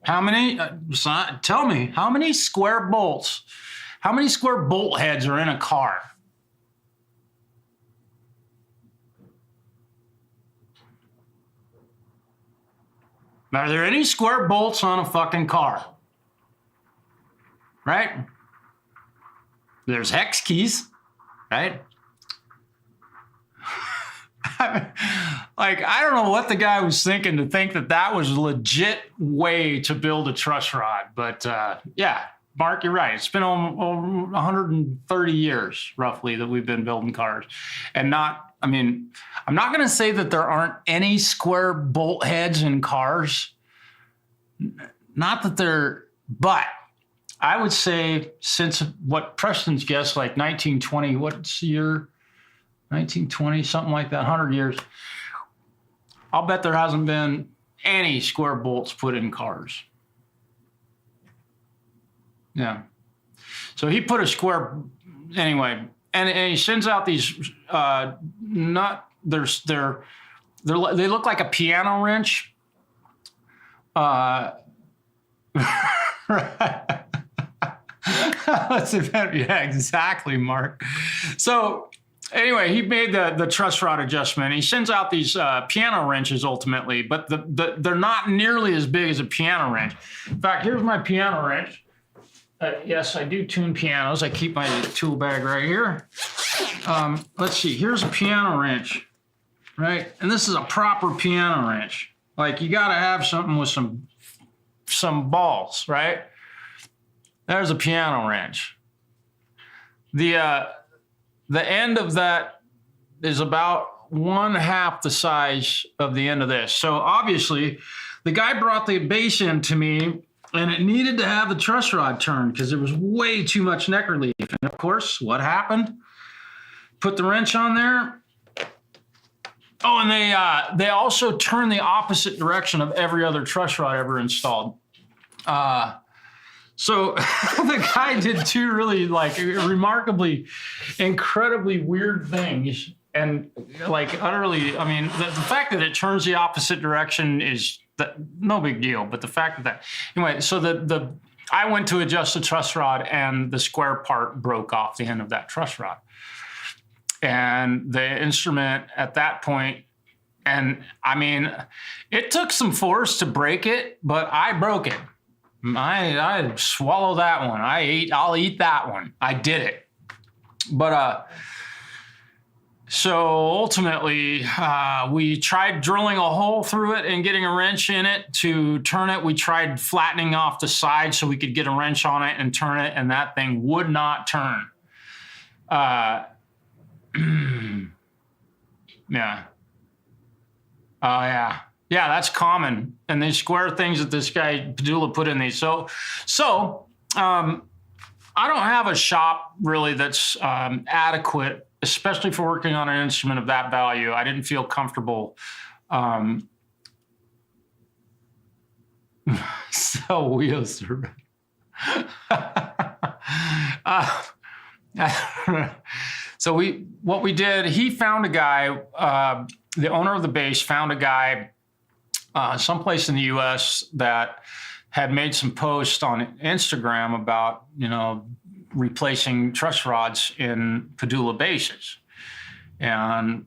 How many? Tell me, how many square bolts? How many square bolt heads are in a car? Are there any square bolts on a fucking car? Right? There's hex keys, right? Like, I don't know what the guy was thinking to think that that was a legit way to build a truss rod. But yeah, Mark, you're right. It's been over 130 years, roughly, that we've been building cars. And I'm not going to say that there aren't any square bolt heads in cars. Not that but I would say, since what Preston's guessed, like 1920, what's the year? 1920, something like that, 100 years. I'll bet there hasn't been any square bolts put in cars. Yeah. So he put a square, anyway, and he sends out these they're they look like a piano wrench. Yeah, exactly, Mark. So anyway, he made the truss rod adjustment. He sends out these piano wrenches ultimately, but they're not nearly as big as a piano wrench. In fact, here's my piano wrench. Yes, I do tune pianos. I keep my tool bag right here. Let's see. Here's a piano wrench, right? And this is a proper piano wrench. Like, you got to have something with some balls, right? There's a piano wrench. The end of that is about 1/2 the size of the end of this. So obviously, the guy brought the base in to me, and it needed to have the truss rod turned because there was way too much neck relief. And of course, what happened? Put the wrench on there. Oh, and they also turn the opposite direction of every other truss rod ever installed. So the guy did two really like remarkably, incredibly weird things. And like utterly, I mean, the fact that it turns the opposite direction is no big deal. But the fact that, anyway, so I went to adjust the truss rod and the square part broke off the end of that truss rod. And the instrument at that point, and I mean, it took some force to break it, but I broke it. I swallow that one. I'll eat that one. I did it. But so ultimately, we tried drilling a hole through it and getting a wrench in it to turn it. We tried flattening off the side so we could get a wrench on it and turn it, and that thing would not turn. Yeah. Oh, yeah. Yeah, that's common. And these square things that this guy Padula put in these. So I don't have a shop really that's adequate, especially for working on an instrument of that value. I didn't feel comfortable. Sell wheels. So what we did, he found a guy, the owner of the base found a guy someplace in the U.S. that had made some posts on Instagram about, replacing truss rods in Padula bases, and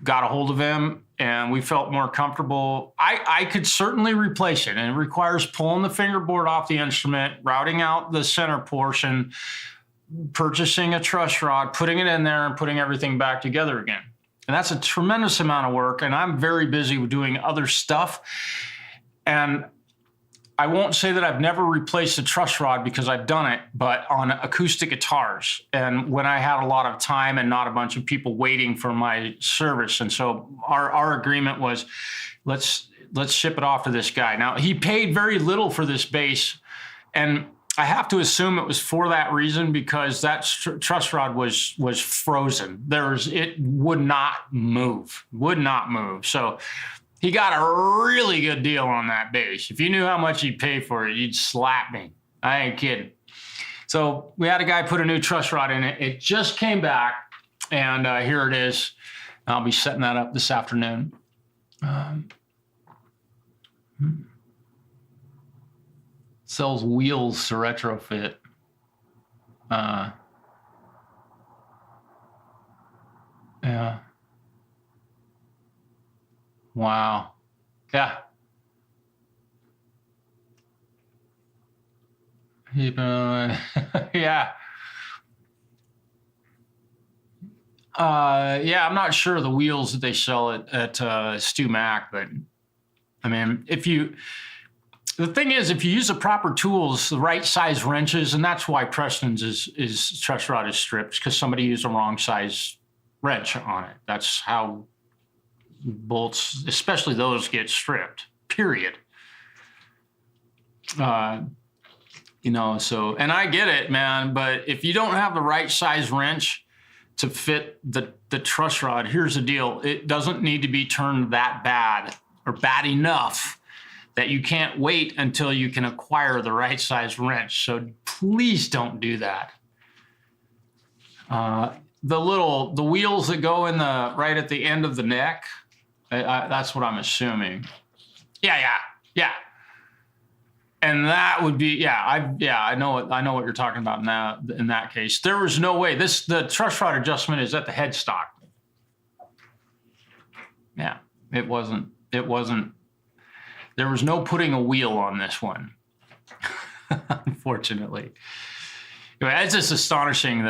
got a hold of him, and we felt more comfortable. I could certainly replace it, and it requires pulling the fingerboard off the instrument, routing out the center portion, purchasing a truss rod, putting it in there, and putting everything back together again. And that's a tremendous amount of work, and I'm very busy with doing other stuff. And I won't say that I've never replaced a truss rod because I've done it, but on acoustic guitars. And when I had a lot of time and not a bunch of people waiting for my service. And so our agreement was, let's ship it off to this guy. Now, he paid very little for this bass, and I have to assume it was for that reason, because that truss rod was frozen. It would not move. So he got a really good deal on that bass. If you knew how much he'd pay for it, you'd slap me. I ain't kidding. So we had a guy put a new truss rod in it. It just came back, and here it is. I'll be setting that up this afternoon. Sells wheels to retrofit. Yeah. Wow. Yeah. Yeah. Yeah, I'm not sure of the wheels that they sell at Stu Mac, but I mean, the thing is, if you use the proper tools, the right size wrenches, and that's why Preston's is truss rod is stripped, because somebody used the wrong size wrench on it. That's how bolts, especially those, get stripped, period. So, and I get it, man, but if you don't have the right size wrench to fit the truss rod, here's the deal. It doesn't need to be turned that bad or bad enough that you can't wait until you can acquire the right size wrench. So please don't do that. the wheels that go in the right at the end of the neck. That's what I'm assuming. Yeah. And that would be I know what you're talking about now. In that case, there was no way. The truss rod adjustment is at the headstock. Yeah, it wasn't. There was no putting a wheel on this one, unfortunately. Anyway, it's just astonishing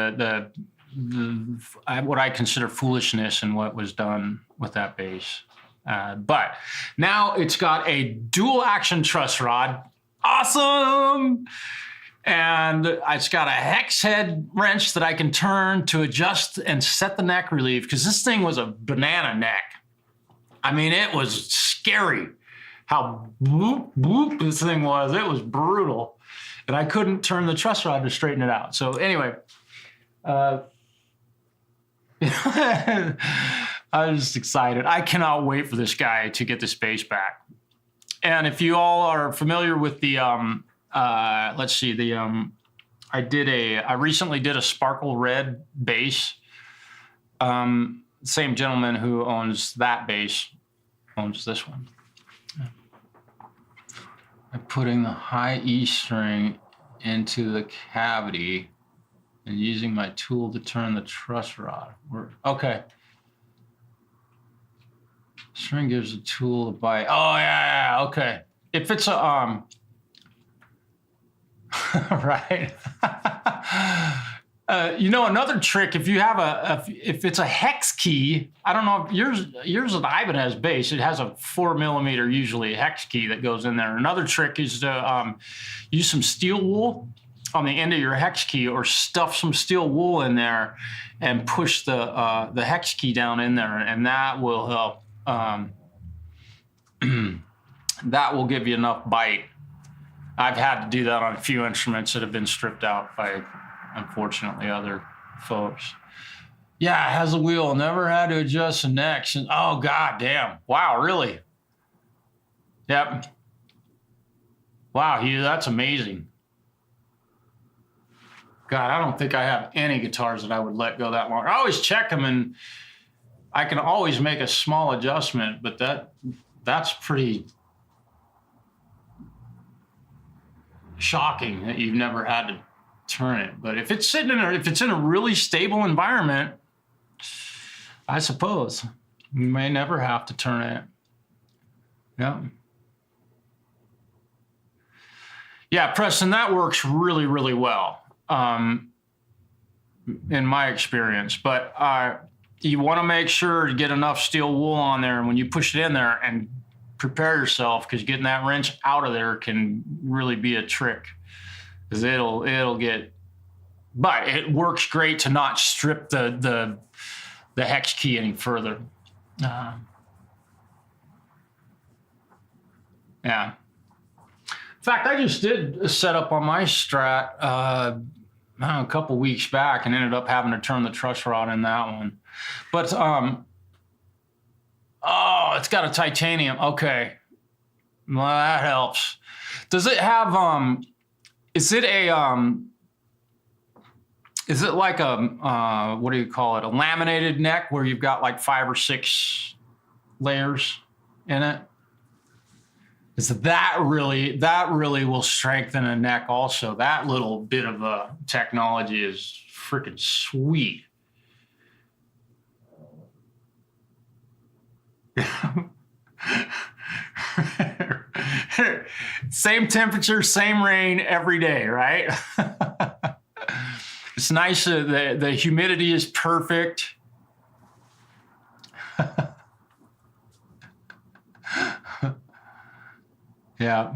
what I consider foolishness in what was done with that base. But now it's got a dual action truss rod. Awesome! And it's got a hex head wrench that I can turn to adjust and set the neck relief, because this thing was a banana neck. I mean, it was scary how boop, boop this thing was. It was brutal. And I couldn't turn the truss rod to straighten it out. So anyway, I was just excited. I cannot wait for this guy to get this base back. And if you all are familiar with the, I recently did a sparkle red base. Same gentleman who owns that base owns this one. I'm putting the high E string into the cavity and using my tool to turn the truss rod. Okay. String gives the tool a bite. Oh yeah, okay. If it's a right. Another trick, if you have if it's a hex key, I don't know if yours with the Ibanez base, it has a 4mm usually hex key that goes in there. Another trick is to use some steel wool on the end of your hex key, or stuff some steel wool in there and push the hex key down in there, and that will help. That will give you enough bite. I've had to do that on a few instruments that have been stripped out by, unfortunately, other folks. Yeah, it has a wheel. Never had to adjust the necks. And oh, god damn. Wow, really? Yep. Wow, that's amazing. God, I don't think I have any guitars that I would let go that long. I always check them, and I can always make a small adjustment, but that's pretty shocking that you've never had to turn it. But if it's in a really stable environment, I suppose you may never have to turn it. Yeah. Yeah, Preston, that works really, really well, in my experience. But you want to make sure to get enough steel wool on there, and when you push it in there, and prepare yourself, because getting that wrench out of there can really be a trick, because it'll get. But it works great to not strip the hex key any further. Yeah. In fact, I just did a setup on my Strat a couple weeks back, and ended up having to turn the truss rod in that one. But it's got a titanium. Okay, well, that helps. Does it have is it like a what do you call it? A laminated neck where you've got like 5 or 6 layers in it? Is that really will strengthen a neck also. That little bit of technology is freaking sweet. Same temperature, same rain every day, right? It's nice. The humidity is perfect. Yeah.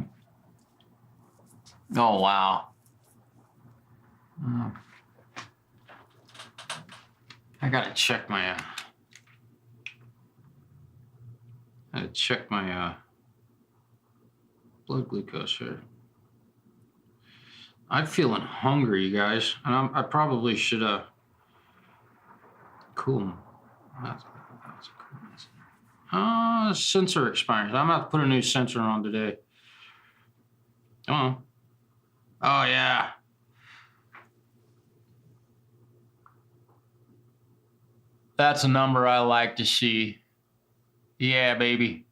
Oh, wow. I gotta check my blood glucose here. I'm feeling hungry, you guys, and I probably should cool. That's cool. Sensor expiring. I'm about to put a new sensor on today. Oh yeah. That's a number I like to see. Yeah, baby.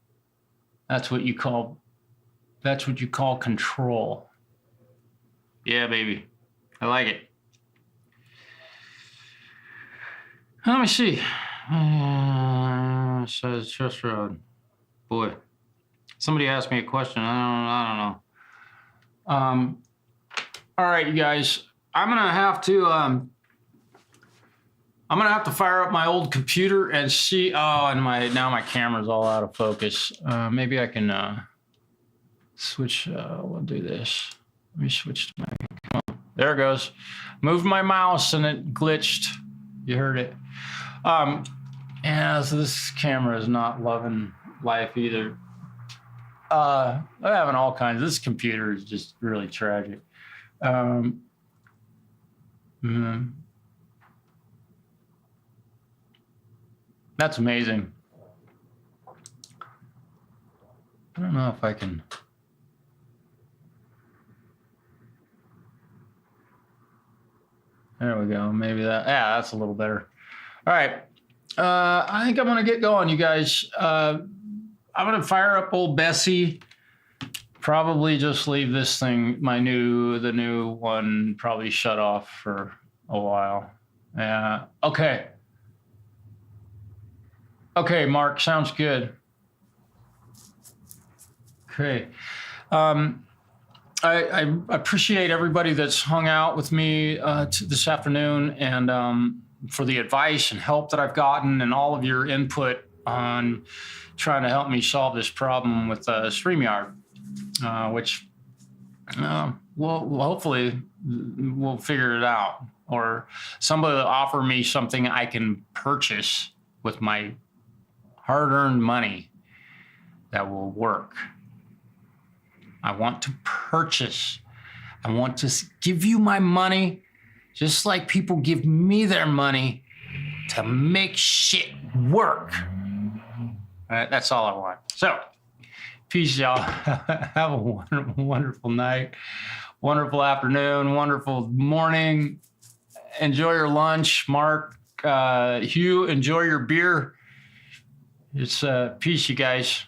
That's what you call control. Yeah, baby. I like it. Let me see. Says Trust Road. Boy. Somebody asked me a question. I don't know. All right, you guys. I'm gonna have to fire up my old computer and see. Oh, and now my camera's all out of focus. Maybe I can switch. We'll do this. Let me switch to my. Oh, there it goes. Moved my mouse and it glitched. You heard it. Yeah. So this camera is not loving life either. I'm having all kinds. This computer is just really tragic. That's amazing. I don't know if I can. There we go. Maybe that's a little better. All right. I think I'm going to get going, you guys. I'm going to fire up old Bessie. Probably just leave this thing, the new one, probably shut off for a while. Yeah. Okay. Okay, Mark, sounds good. Okay. I appreciate everybody that's hung out with me this afternoon, and for the advice and help that I've gotten and all of your input on trying to help me solve this problem with Streamyard, which hopefully we'll figure it out, or somebody will offer me something I can purchase with my hard-earned money that will work. I want to purchase. I want to give you my money just like people give me their money to make shit work. All right, that's all I want. So, peace, y'all. Have a wonderful night, wonderful afternoon, wonderful morning. Enjoy your lunch. Mark, Hugh, enjoy your beer. It's peace, you guys.